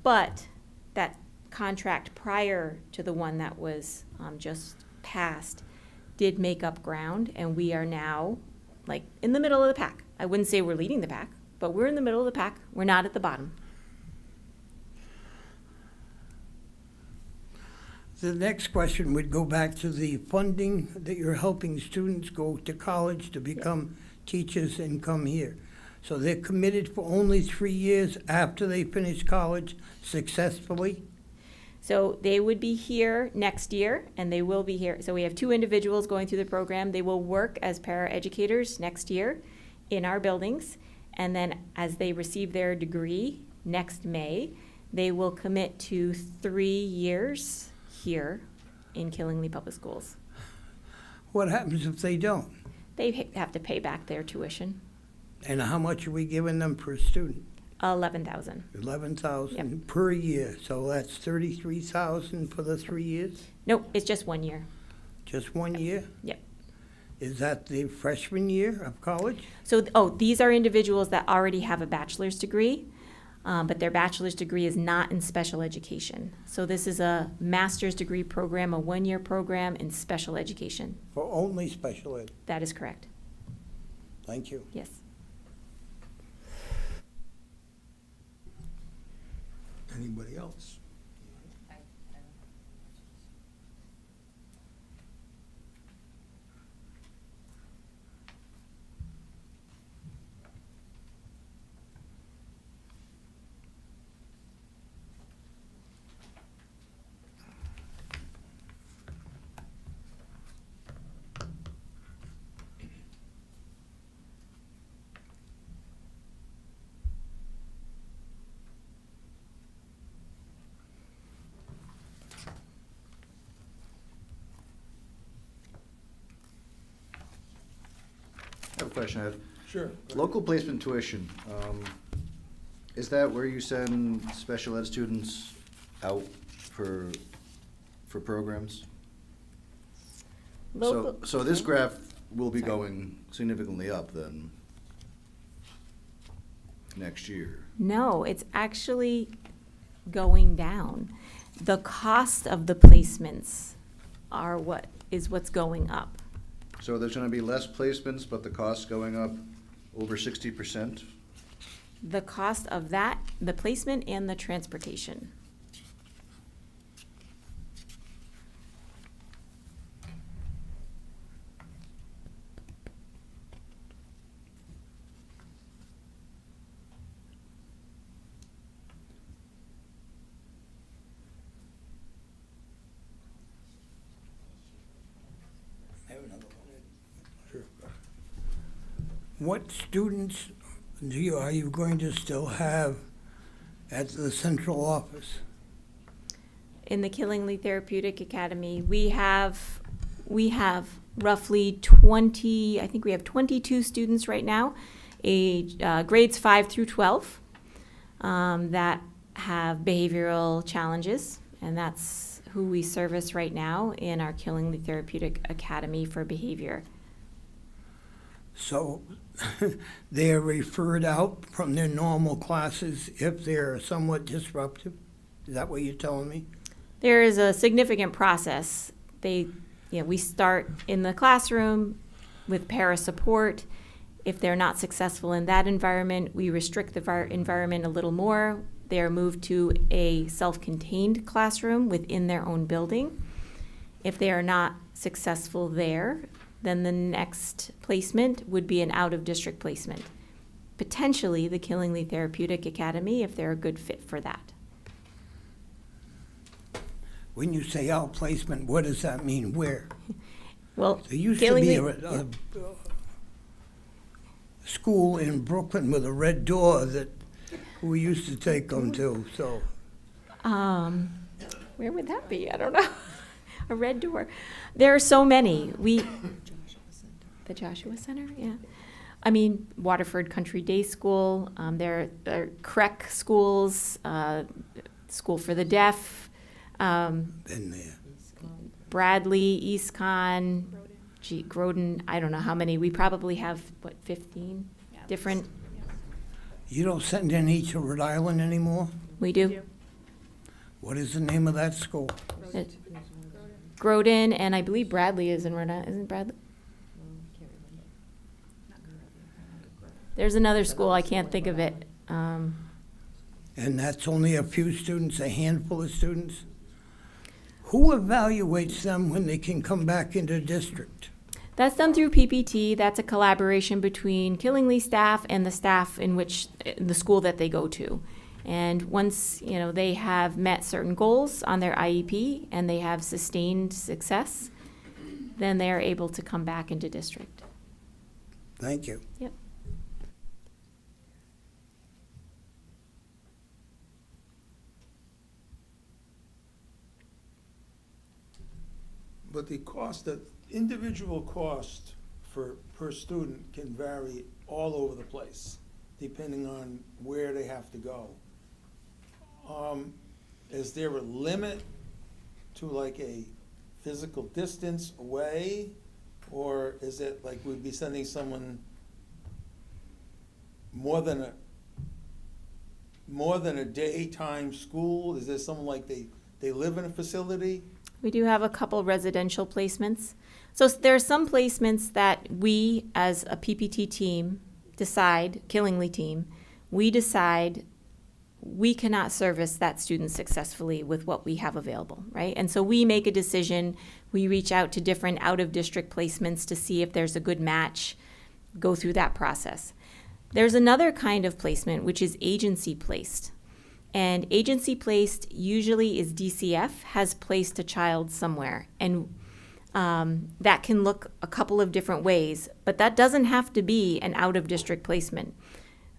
But that contract prior to the one that was just passed did make up ground, and we are now like in the middle of the pack. I wouldn't say we're leading the pack, but we're in the middle of the pack. We're not at the bottom. The next question would go back to the funding that you're helping students go to college to become teachers and come here. So they're committed for only 3 years after they finish college successfully? So they would be here next year, and they will be here. So we have 2 individuals going through the program. They will work as paraeducators next year in our buildings, and then as they receive their degree next May, they will commit to 3 years here in Killingly Public Schools. What happens if they don't? They have to pay back their tuition, And how much are we giving them per student? $11,000. $11,000 per year, so that's $33,000 for the 3 years? Nope, it's just 1 year. Just 1 year? Yep. Is that the freshman year of college? So, these are individuals that already have a bachelor's degree, but their bachelor's degree is not in special education. So this is a master's degree program, a 1-year program in special education. For only special ed? That is correct. Thank you. Yes. Anybody else? I have a question, Ed. Sure. Local placement tuition, is that where you send special ed students out for programs? So this graph will be going significantly up then next year. No, it's actually going down. The cost of the placements are what's going up. So there's gonna be less placements, but the cost going up over 60%? The cost of that, the placement and the transportation. I have another one. Sure. What students are you going to still have at the central office? In the Killingly Therapeutic Academy, we have roughly 20, I think we have 22 students right now, grades 5 through 12, that have behavioral challenges, and that's who we service right now in our Killingly Therapeutic Academy for behavior. So they're referred out from their normal classes if they're somewhat disruptive? Is that what you're telling me? There is a significant process. We start in the classroom with para support. If they're not successful in that environment, we restrict the environment a little more. They are moved to a self-contained classroom within their own building. If they are not successful there, then the next placement would be an out-of-district placement. Potentially the Killingly Therapeutic Academy, if they're a good fit for that. When you say outplacement, what does that mean? Where? Well, There used to be Killingly- a school in Brooklyn with a red door that we used to take them to, so. Where would that be? I don't know. A red door. There are so many. The Joshua Center, yeah. I mean, Waterford Country Day School. There are CREC schools, School for the Deaf, Been there. Bradley, Eastcon, Groden. I don't know how many. We probably have, 15 different. You don't send any to Rhode Island anymore? We do. What is the name of that school? Groden, and I believe Bradley is in Rhode Island. Isn't Bradley? There's another school, I can't think of it. And that's only a few students, a handful of students? Who evaluates them when they can come back into district? That's done through PPT. That's a collaboration between Killingly staff and the staff in the school that they go to. And once, they have met certain goals on their IEP and they have sustained success, then they are able to come back into district. Thank you. Yep. But the cost, the individual cost per student can vary all over the place, depending on where they have to go. Is there a limit to like a physical distance away? Or is it like we'd be sending someone more than a daytime school? Is there someone like they live in a facility? We do have a couple residential placements. So there are some placements that we, as a PPT team, Killingly team, we decide we cannot service that student successfully with what we have available, right? And so we make a decision. We reach out to different out-of-district placements to see if there's a good match, go through that process. There's another kind of placement, which is agency placed. And agency placed usually is DCF has placed a child somewhere. And that can look a couple of different ways, but that doesn't have to be an out-of-district placement.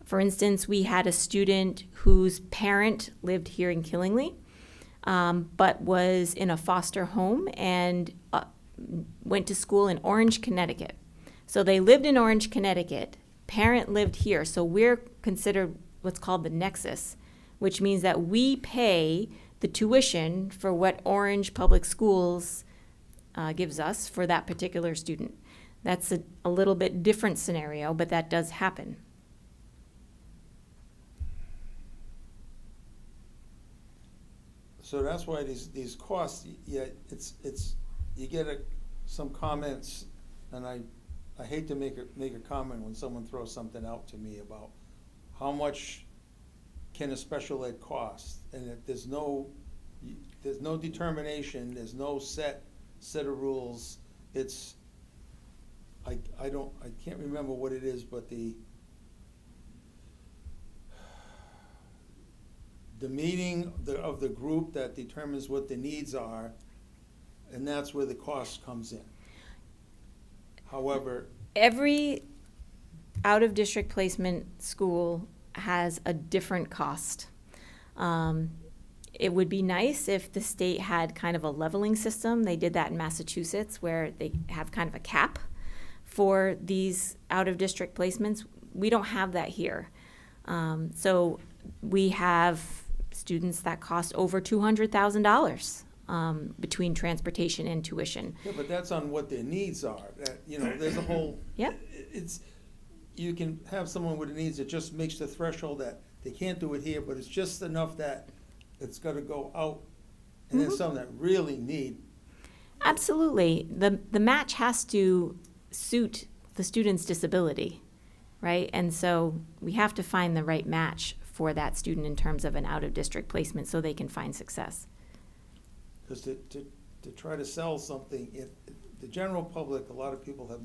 For instance, we had a student whose parent lived here in Killingly, but was in a foster home and went to school in Orange, Connecticut. So they lived in Orange, Connecticut. Parent lived here. So we're considered what's called the nexus, which means that we pay the tuition for what Orange Public Schools gives us for that particular student. That's a little bit different scenario, but that does happen. So that's why these costs, yeah, it's you get some comments, and I hate to make a comment when someone throws something out to me about how much can a special ed cost, and if there's no determination, there's no set of rules. It's I can't remember what it is, but the meeting of the group that determines what the needs are, and that's where the cost comes in. However, Every out-of-district placement school has a different cost. It would be nice if the state had kind of a leveling system. They did that in Massachusetts, where they have kind of a cap for these out-of-district placements. We don't have that here. So we have students that cost over $200,000 between transportation and tuition. Yeah, but that's on what their needs are, that, you know, there's a whole. Yep. It's, you can have someone with the needs that just makes the threshold that they can't do it here, but it's just enough that it's gotta go out. And then some that really need, Absolutely. The match has to suit the student's disability, right? And so we have to find the right match for that student in terms of an out-of-district placement so they can find success. because to try to sell something, the general public, a lot of people have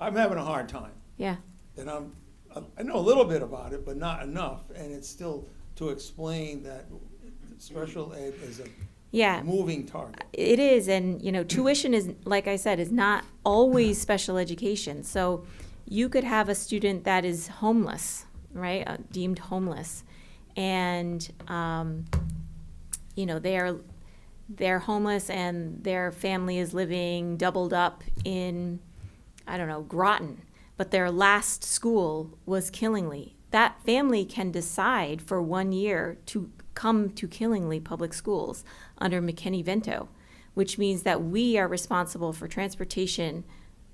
I'm having a hard time. Yeah. And I know a little bit about it, but not enough, and it's still to explain that special ed is a Yeah. moving target. It is, and you know, tuition is, like I said, is not always special education. So you could have a student that is homeless, right, deemed homeless, and you know, they're homeless and their family is living doubled up in, I don't know, Groton, but their last school was Killingly. That family can decide for 1 year to come to Killingly Public Schools under McKinney-Vento, which means that we are responsible for transportation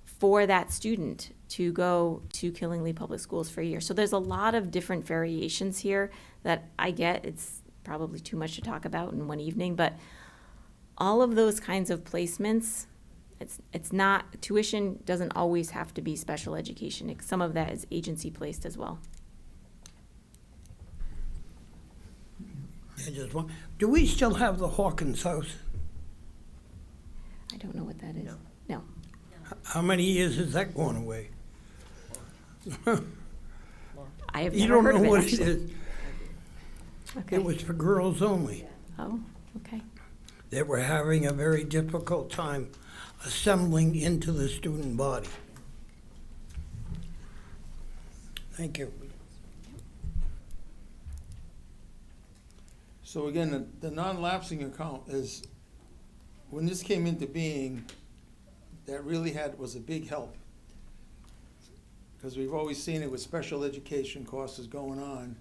for that student to go to Killingly Public Schools for a year. So there's a lot of different variations here that I get. It's probably too much to talk about in one evening, but all of those kinds of placements, it's not, tuition doesn't always have to be special education. Some of that is agency placed as well. Do we still have the Hawkins house? I don't know what that is. No. How many years is that going away? I have You never don't heard know of it. what it actually. is. Okay. It was for girls only. Oh, okay. They were having a very difficult time assembling into the student body. Thank you. So again, the non-lapsing account is, when this came into being, that really was a big help. Because we've always seen it with special education courses going on,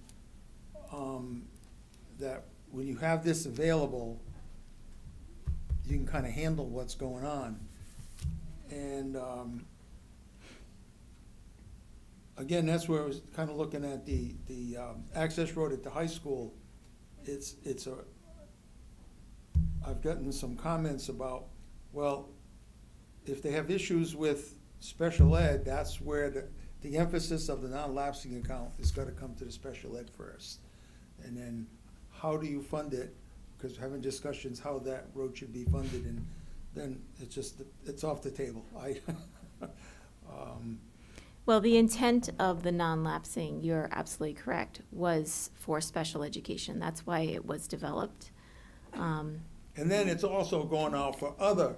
that when you have this available, you can kind of handle what's going on. And again, that's where I was kind of looking at the access road at the high school. I've gotten some comments about, well, if they have issues with special ed, that's where the emphasis of the non-lapsing account is gonna come to the special ed first. And then how do you fund it? Because we're having discussions how that road should be funded, and then it's off the table. Well, the intent of the non-lapsing, you're absolutely correct, was for special education. That's why it was developed. And then it's also going out for other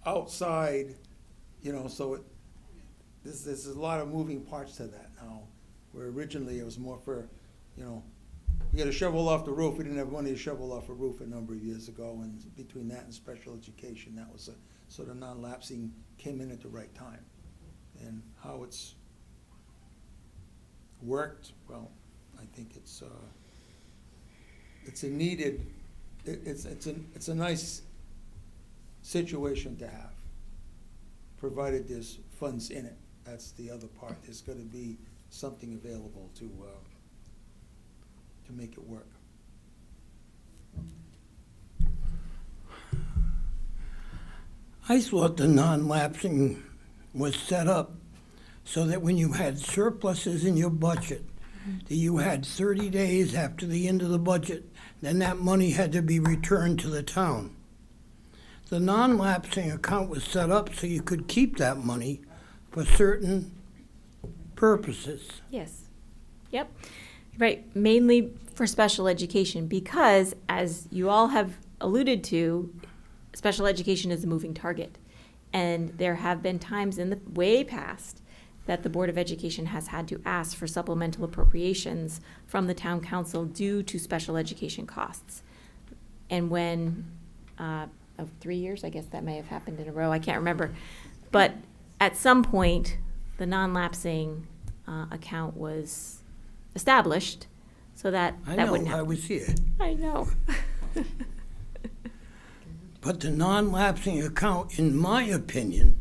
outside, you know, so there's a lot of moving parts to that now, where originally it was more for, you know, we got a shovel off the roof. We didn't have money to shovel off a roof a number of years ago, and between that and special education, that was so the non-lapsing came in at the right time. And how it's worked, well, I think it's a needed, it's a nice situation to have, provided there's funds in it. That's the other part. There's got to be something available to make it work. I thought the non-lapsing was set up so that when you had surpluses in your budget, that you had 30 days after the end of the budget, then that money had to be returned to the town. The non-lapsing account was set up so you could keep that money for certain purposes. Yes. Yep. Right. Mainly for special education, because as you all have alluded to, special education is a moving target. And there have been times in the way past that the Board of Education has had to ask for supplemental appropriations from the town council due to special education costs. And when, of 3 years, I guess that may have happened in a row, I can't remember. But at some point, the non-lapsing account was established so that I that know, wouldn't I happen. was here. I know. But the non-lapsing account, in my opinion,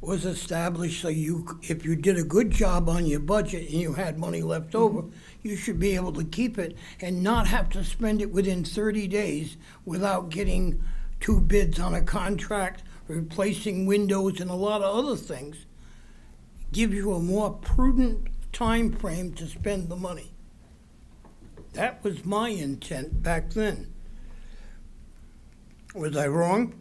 was established so if you did a good job on your budget and you had money left over, you should be able to keep it and not have to spend it within 30 days without getting 2 bids on a contract, replacing windows and a lot of other things. Give you a more prudent time frame to spend the money. That was my intent back then. Was I wrong?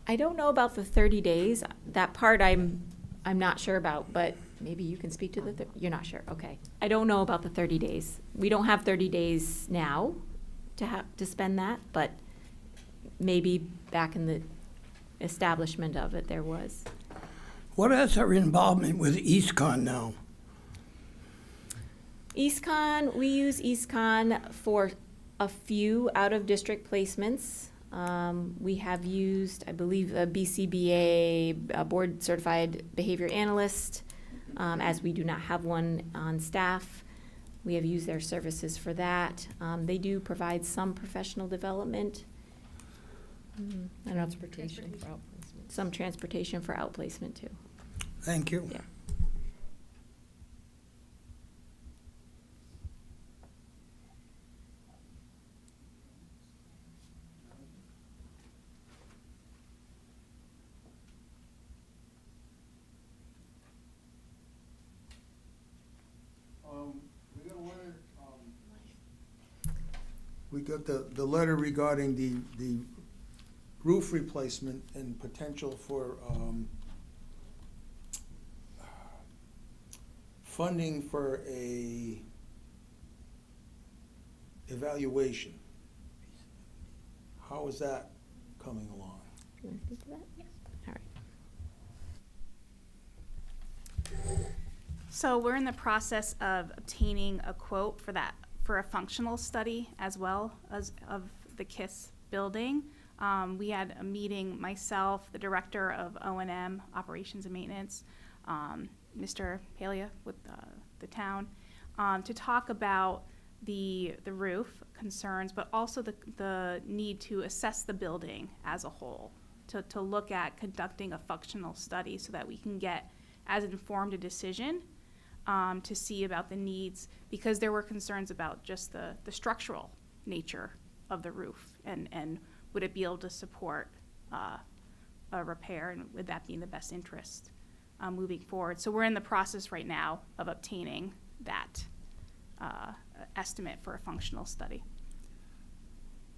I don't know about the 30 days. That part I'm not sure about, but maybe you can speak to the, you're not sure, okay. I don't know about the 30 days. We don't have 30 days now to spend that, but maybe back in the establishment of it, there was. What is our involvement with EastCon now? EastCon, we use EastCon for a few out-of-district placements. We have used, I believe, a BCBA, a board-certified behavior analyst, as we do not have one on staff. We have used their services for that. They do provide some professional development. I don't know, Transportation for outplacement. some transportation for outplacement too. Thank you. Yeah. We got the letter regarding the roof replacement and potential for funding for a evaluation. How is that coming along? You want to speak to that? Yes. All right. So we're in the process of obtaining a quote for a functional study as well as of the KISS building. We had a meeting, myself, the director of O&M, Operations and Maintenance, Mr. Palia with the town, to talk about the roof concerns, but also the need to assess the building as a whole, to look at conducting a functional study so that we can get as informed a decision to see about the needs, because there were concerns about just the structural nature of the roof and would it be able to support a repair, and would that be in the best interest moving forward. So we're in the process right now of obtaining that estimate for a functional study.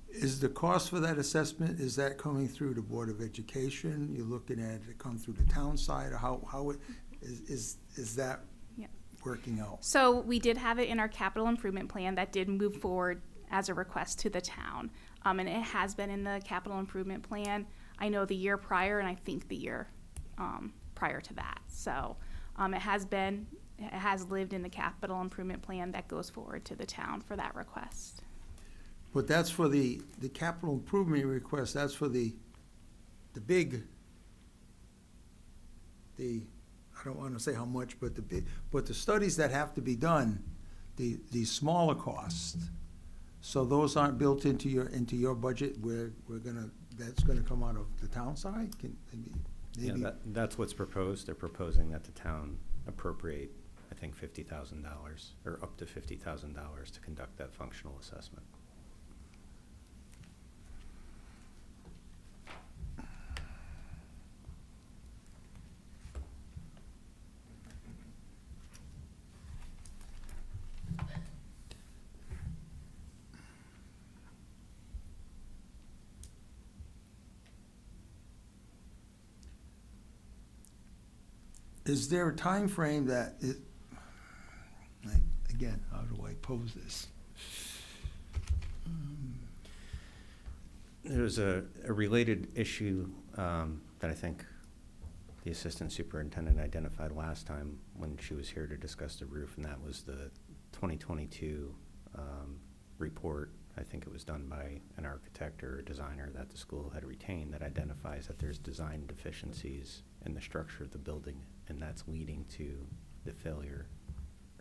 Is the cost for that assessment, is that coming through the Board of Education? You're looking at it come through the town side, or how it, is that Yeah. working out? So we did have it in our capital improvement plan that did move forward as a request to the town. And it has been in the capital improvement plan, I know the year prior, and I think the year prior to that. So it has lived in the capital improvement plan that goes forward to the town for that request. But that's for the capital improvement request, that's for the big, I don't want to say how much, but the studies that have to be done, the smaller costs. So those aren't built into your budget, that's gonna come out of the town side? Yeah, that's what's proposed. They're proposing that the town appropriate, I think, $50,000 or up to $50,000 to conduct that functional assessment. Is there a time frame that again, how do I pose this? There's a related issue that I think the assistant superintendent identified last time when she was here to discuss the roof, and that was the 2022 report. I think it was done by an architect or a designer that the school had retained that identifies that there's design deficiencies in the structure of the building, and that's leading to the failure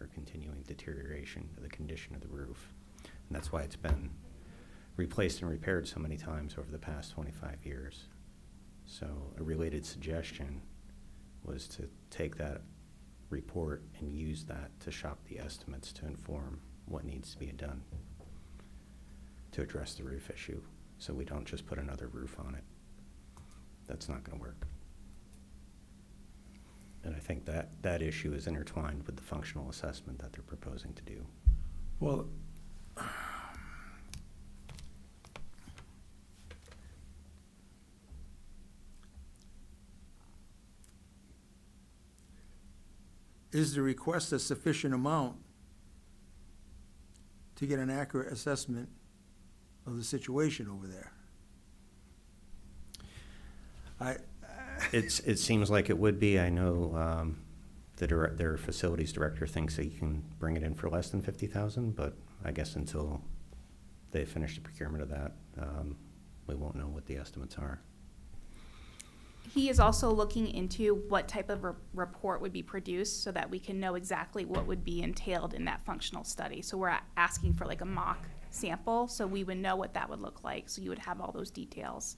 or continuing deterioration of the condition of the roof. And that's why it's been replaced and repaired so many times over the past 25 years. So a related suggestion was to take that report and use that to shop the estimates to inform what needs to be done to address the roof issue, so we don't just put another roof on it. That's not going to work. And I think that issue is intertwined with the functional assessment that they're proposing to do. Well, is the request a sufficient amount to get an accurate assessment of the situation over there? It seems like it would be. I know their facilities director thinks that you can bring it in for less than 50,000, but I guess until they finish the procurement of that, we won't know what the estimates are. He is also looking into what type of report would be produced so that we can know exactly what would be entailed in that functional study. So we're asking for like a mock sample, so we would know what that would look like. So you would have all those details.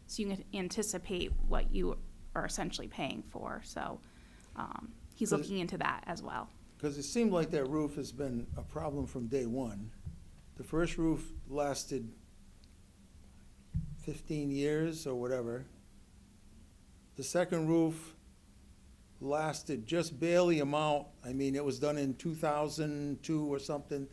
So you can anticipate what you are essentially paying for. So he's looking into that as well. Because it seemed like that roof has been a problem from day one. The first roof lasted 15 years or whatever. The second roof lasted just barely amount. I mean, it was done in 2002 or something.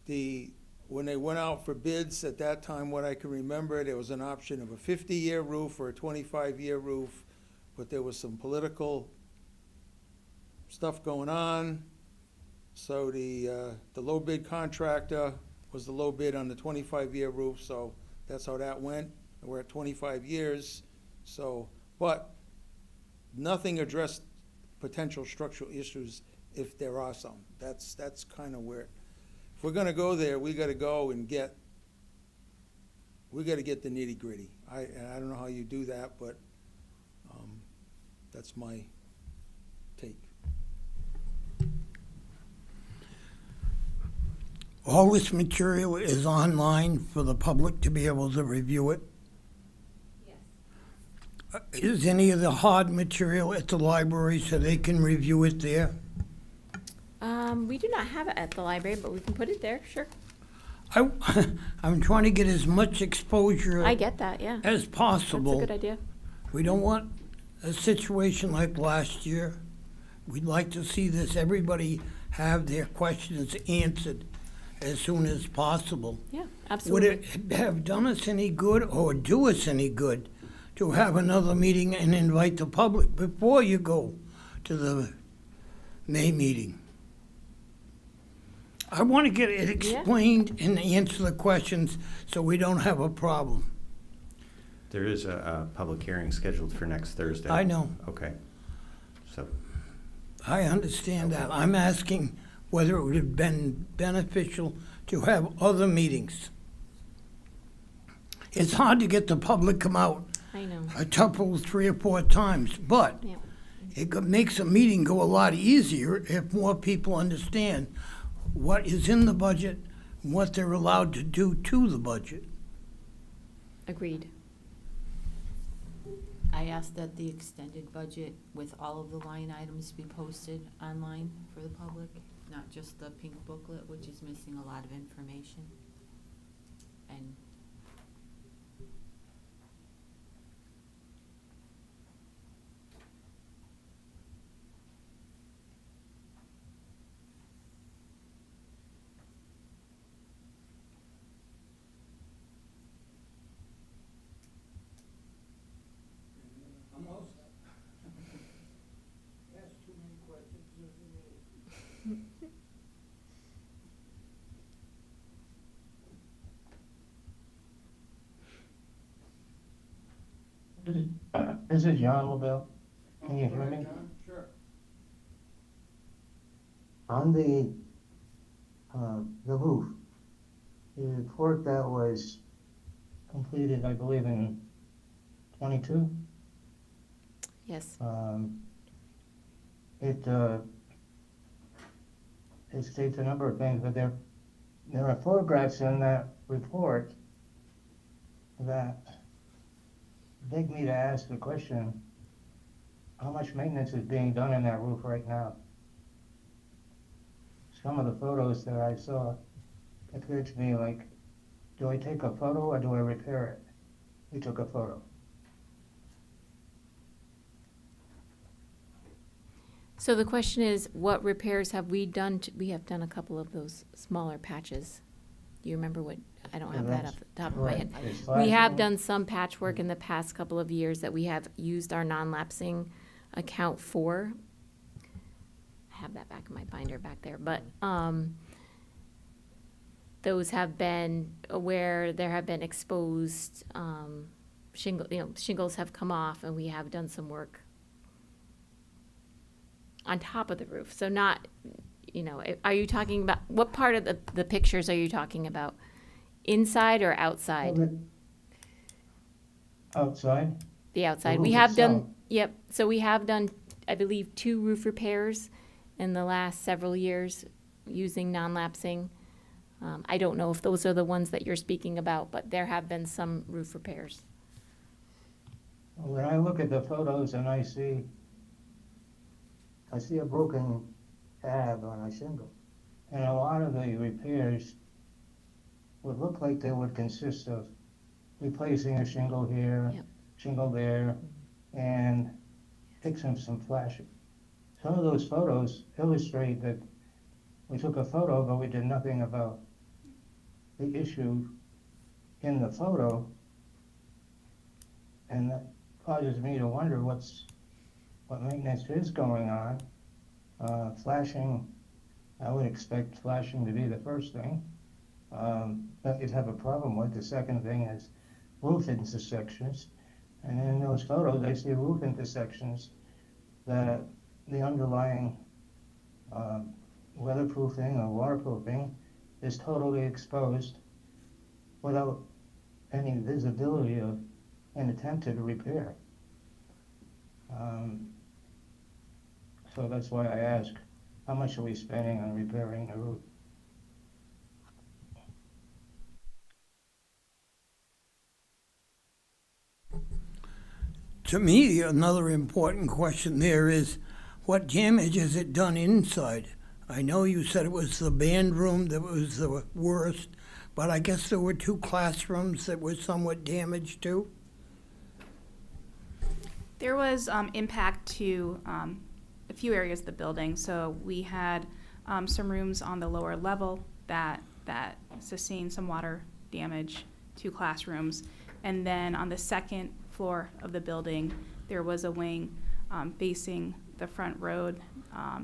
When they went out for bids at that time, what I can remember, there was an option of a 50-year roof or a 25-year roof, but there was some political stuff going on. So the low bid contractor was the low bid on the 25-year roof, so that's how that went. We're at 25 years, so, but nothing addressed potential structural issues if there are some. That's kind of where, if we're gonna go there, we gotta go and get the nitty gritty. I don't know how you do that, but that's my take. All this material is online for the public to be able to review it? Yes. Is any of the hard material at the library so they can review it there? We do not have it at the library, but we can put it there, sure. I'm trying to get as much exposure I get that, yeah. as possible. That's a good idea. We don't want a situation like last year. We'd like to see this, everybody have their questions answered as soon as possible. Yeah, Would absolutely. it have done us any good or do us any good to have another meeting and invite the public before you go to the May meeting? I want to get it explained and answer the questions so we don't have a problem. There is a public hearing scheduled for next Thursday. I know. Okay. So, I understand that. I'm asking whether it would have been beneficial to have other meetings. It's hard to get the public come out I know. a couple, 3 or 4 times, but Yeah. makes a meeting go a lot easier if more people understand what is in the budget and what they're allowed to do to the budget. Agreed. I asked that the extended budget with all of the line items be posted online for the public, not just the pink booklet, which is missing a lot of information. And This is John LaBelle. Can you hear me? Sure. On the roof, the report that was completed, I believe, in 22, Yes. it states a number of things, but there are photographs in that report that begged me to ask the question, how much maintenance is being done in that roof right now? Some of the photos that I saw appeared to me like, do I take a photo or do I repair it? We took a photo. So the question is, what repairs have we done? We have done a couple of those smaller patches. Do you remember what? I don't have that off the top of my head. We have done some patchwork in the past couple of years that we have used our non-lapsing account for. I have that back in my binder back there, but those have been where there have been exposed shingles have come off, and we have done some work on top of the roof. So not, are you talking about, what part of the pictures are you talking about? Inside or outside? Outside? The outside. The We roof have itself. done, yep. So we have done, I believe, 2 roof repairs in the last several years using non-lapsing. I don't know if those are the ones that you're speaking about, but there have been some roof repairs. When I look at the photos and I see a broken tab on a shingle. And a lot of the repairs would look like they would consist of replacing a shingle here, Yep. shingle there, and fixing some flashing. Some of those photos illustrate that we took a photo, but we did nothing about the issue in the photo. And that causes me to wonder what maintenance is going on. Flashing, I would expect flashing to be the first thing. That you'd have a problem with. The second thing is roof intersections. And in those photos, I see roof intersections that the underlying weatherproofing or waterproofing is totally exposed without any visibility of an attempt to repair. So that's why I ask, how much are we spending on repairing the roof? To me, another important question there is, what damage has it done inside? I know you said it was the band room that was the worst, but I guess there were 2 classrooms that were somewhat damaged too? There was impact to a few areas of the building. So we had some rooms on the lower level that sustained some water damage, 2 classrooms. And then on the second floor of the building, there was a wing facing the front road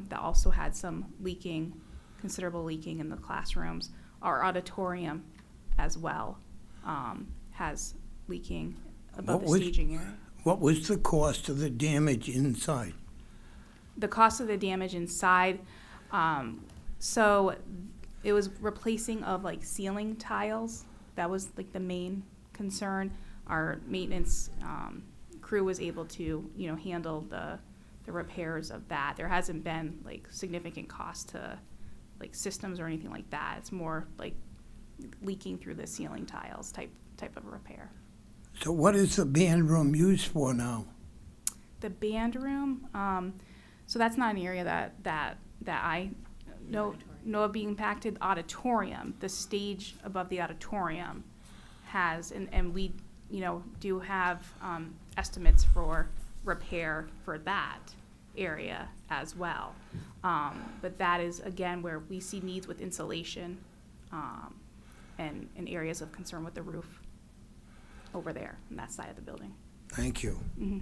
that also had some considerable leaking in the classrooms. Our auditorium as well has leaking above the staging area. What was the cost of the damage inside? The cost of the damage inside, so it was replacing of like ceiling tiles. That was like the main concern. Our maintenance crew was able to, handle the repairs of that. There hasn't been like significant cost to like systems or anything like that. It's more like leaking through the ceiling tiles type of repair. So what is the band room used for now? The band room, so that's not an area that I know of being impacted. Auditorium, the stage above the auditorium has, and we, do have estimates for repair for that area as well. But that is, again, where we see needs with insulation and areas of concern with the roof over there on that side of the building. Thank you. Mhm.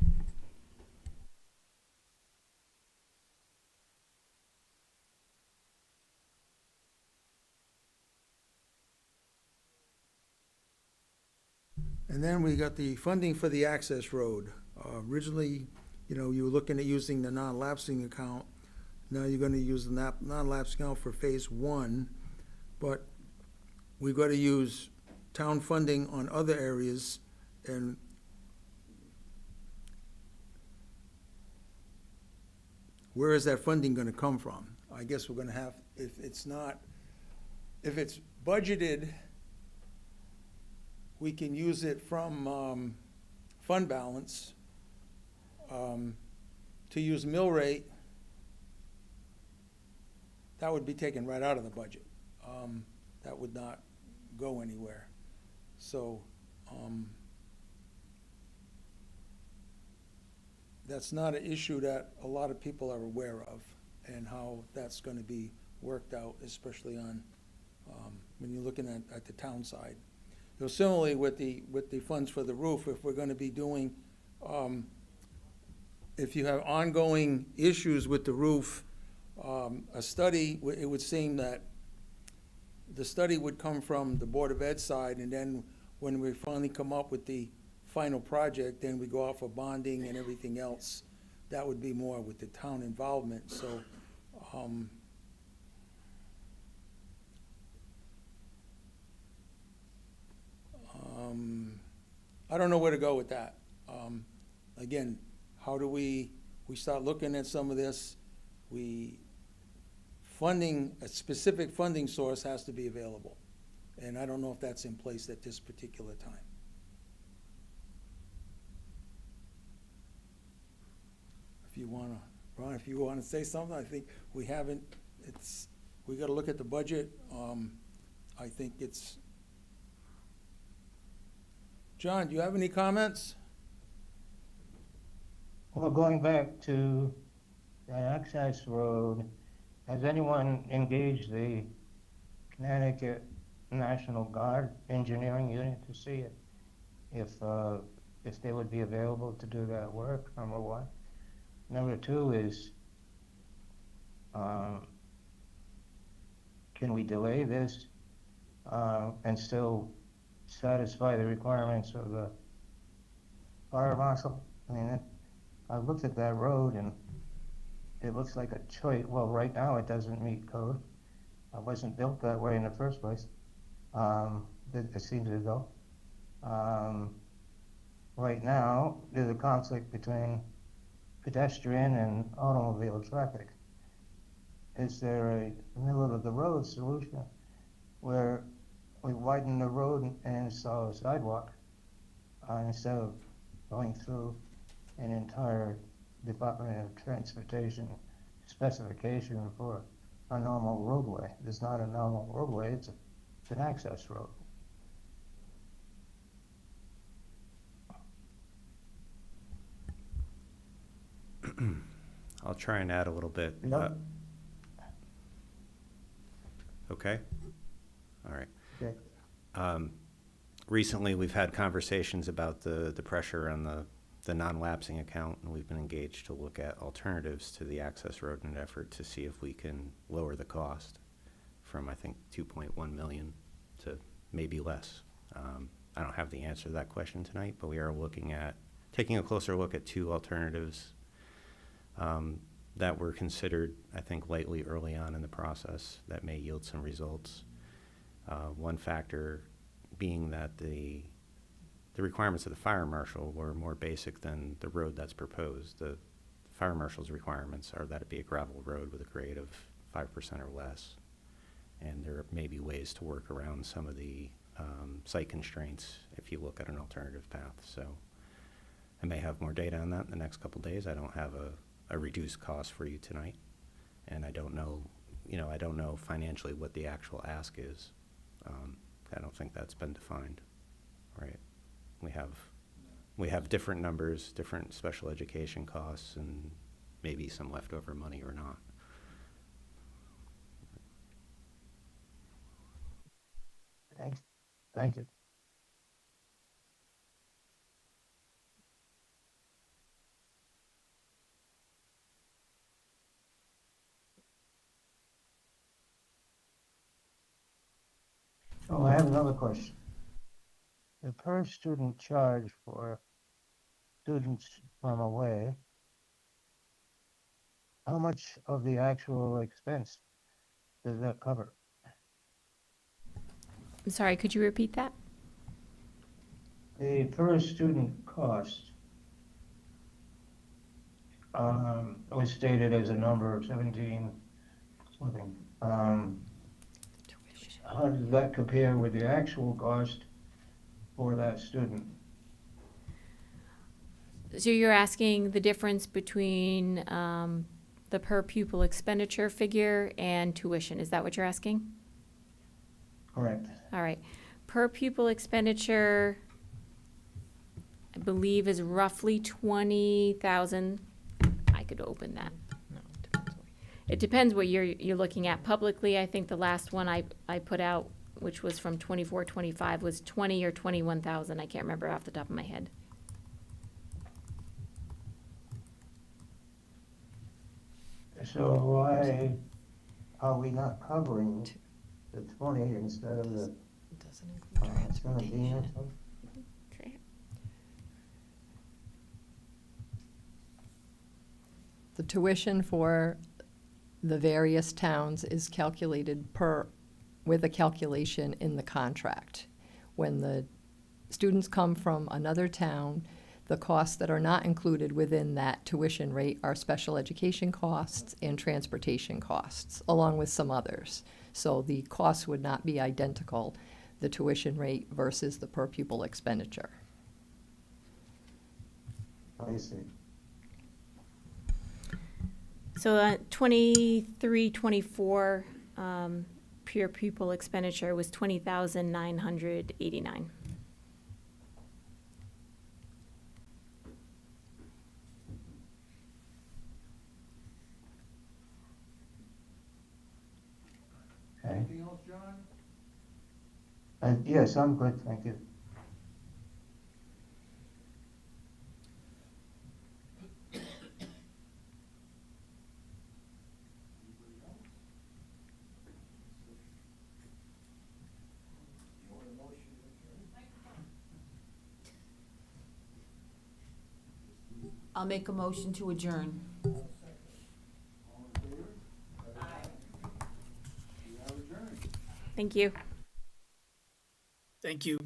And then we got the funding for the access road. Originally, you were looking at using the non-lapsing account. Now you're gonna use the non-lapsing account for phase 1, but we've gotta use town funding on other areas, and where is that funding gonna come from? I guess we're gonna have, if it's budgeted we can use it from fund balance to use mill rate, that would be taken right out of the budget. That would not go anywhere. So that's not an issue that a lot of people are aware of, and how that's going to be worked out, especially on when you're looking at the town side. You know, similarly with the funds for the roof, if we're going to be doing, if you have ongoing issues with the roof, a study, it would seem that the study would come from the Board of Ed side, and then when we finally come up with the final project, then we go off of bonding and everything else. That would be more with the town involvement, so, I don't know where to go with that. Again, how do we start looking at some of this? A specific funding source has to be available. And I don't know if that's in place at this particular time. If you wanna, Ron, if you wanna say something, I think we gotta look at the budget. I think it's, John, do you have any comments? Well, going back to the access road, has anyone engaged the Connecticut National Guard engineering unit to see if they would be available to do that work, number one? Number two is, can we delay this and still satisfy the requirements of the fire marshal? I mean, I looked at that road and it looks like a choice. Well, right now it doesn't meet code. It wasn't built that way in the first place. It seems as though. Right now, there's a conflict between pedestrian and automobile traffic. Is there a middle of the road solution where we widen the road and install a sidewalk instead of going through an entire Department of Transportation specification for a normal roadway? It's not a normal roadway, it's an access road. I'll try and add a little bit. Yep. Okay? All right. Okay. Recently, we've had conversations about the pressure on the non-lapsing account, and we've been engaged to look at alternatives to the access road in an effort to see if we can lower the cost from, I think, 2.1 million to maybe less. I don't have the answer to that question tonight, but we are taking a closer look at two alternatives that were considered, I think, lightly early on in the process that may yield some results. One factor being that the requirements of the fire marshal were more basic than the road that's proposed. The fire marshal's requirements are that it be a gravel road with a grade of 5% or less. And there may be ways to work around some of the site constraints if you look at an alternative path. So I may have more data on that in the next couple days. I don't have a reduced cost for you tonight. And I don't know financially what the actual ask is. I don't think that's been defined, right? We have different numbers, different special education costs, and maybe some leftover money or not. Thanks. Thank you. Oh, I have another question. The per student charge for students from away, how much of the actual expense does that cover? I'm sorry, could you repeat that? The per student cost was stated as a number of 17 something. How does that compare with the actual cost for that student. So you're asking the difference between the per pupil expenditure figure and tuition, is that what you're asking? Correct. All right. Per pupil expenditure, I believe, is roughly 20,000. I could open that. No, it depends what- It depends what you're looking at. Publicly, I think the last one I put out, which was from 24-25, was 20 or 21,000. I can't remember off the top of my head. So why are we not covering the 20 instead of the, It doesn't include 17 or transportation. something? Okay. The tuition for the various towns is calculated with a calculation in the contract. When the students come from another town, the costs that are not included within that tuition rate are special education costs and transportation costs, along with some others. So the costs would not be identical, the tuition rate versus the per pupil expenditure. I see. So 23-24 pure pupil expenditure was 20,989. Okay. Anything else, John? Yes, I'm good, thank you. I'll make a motion to adjourn. All in favor? Aye. We are adjourned. Thank you. Thank you.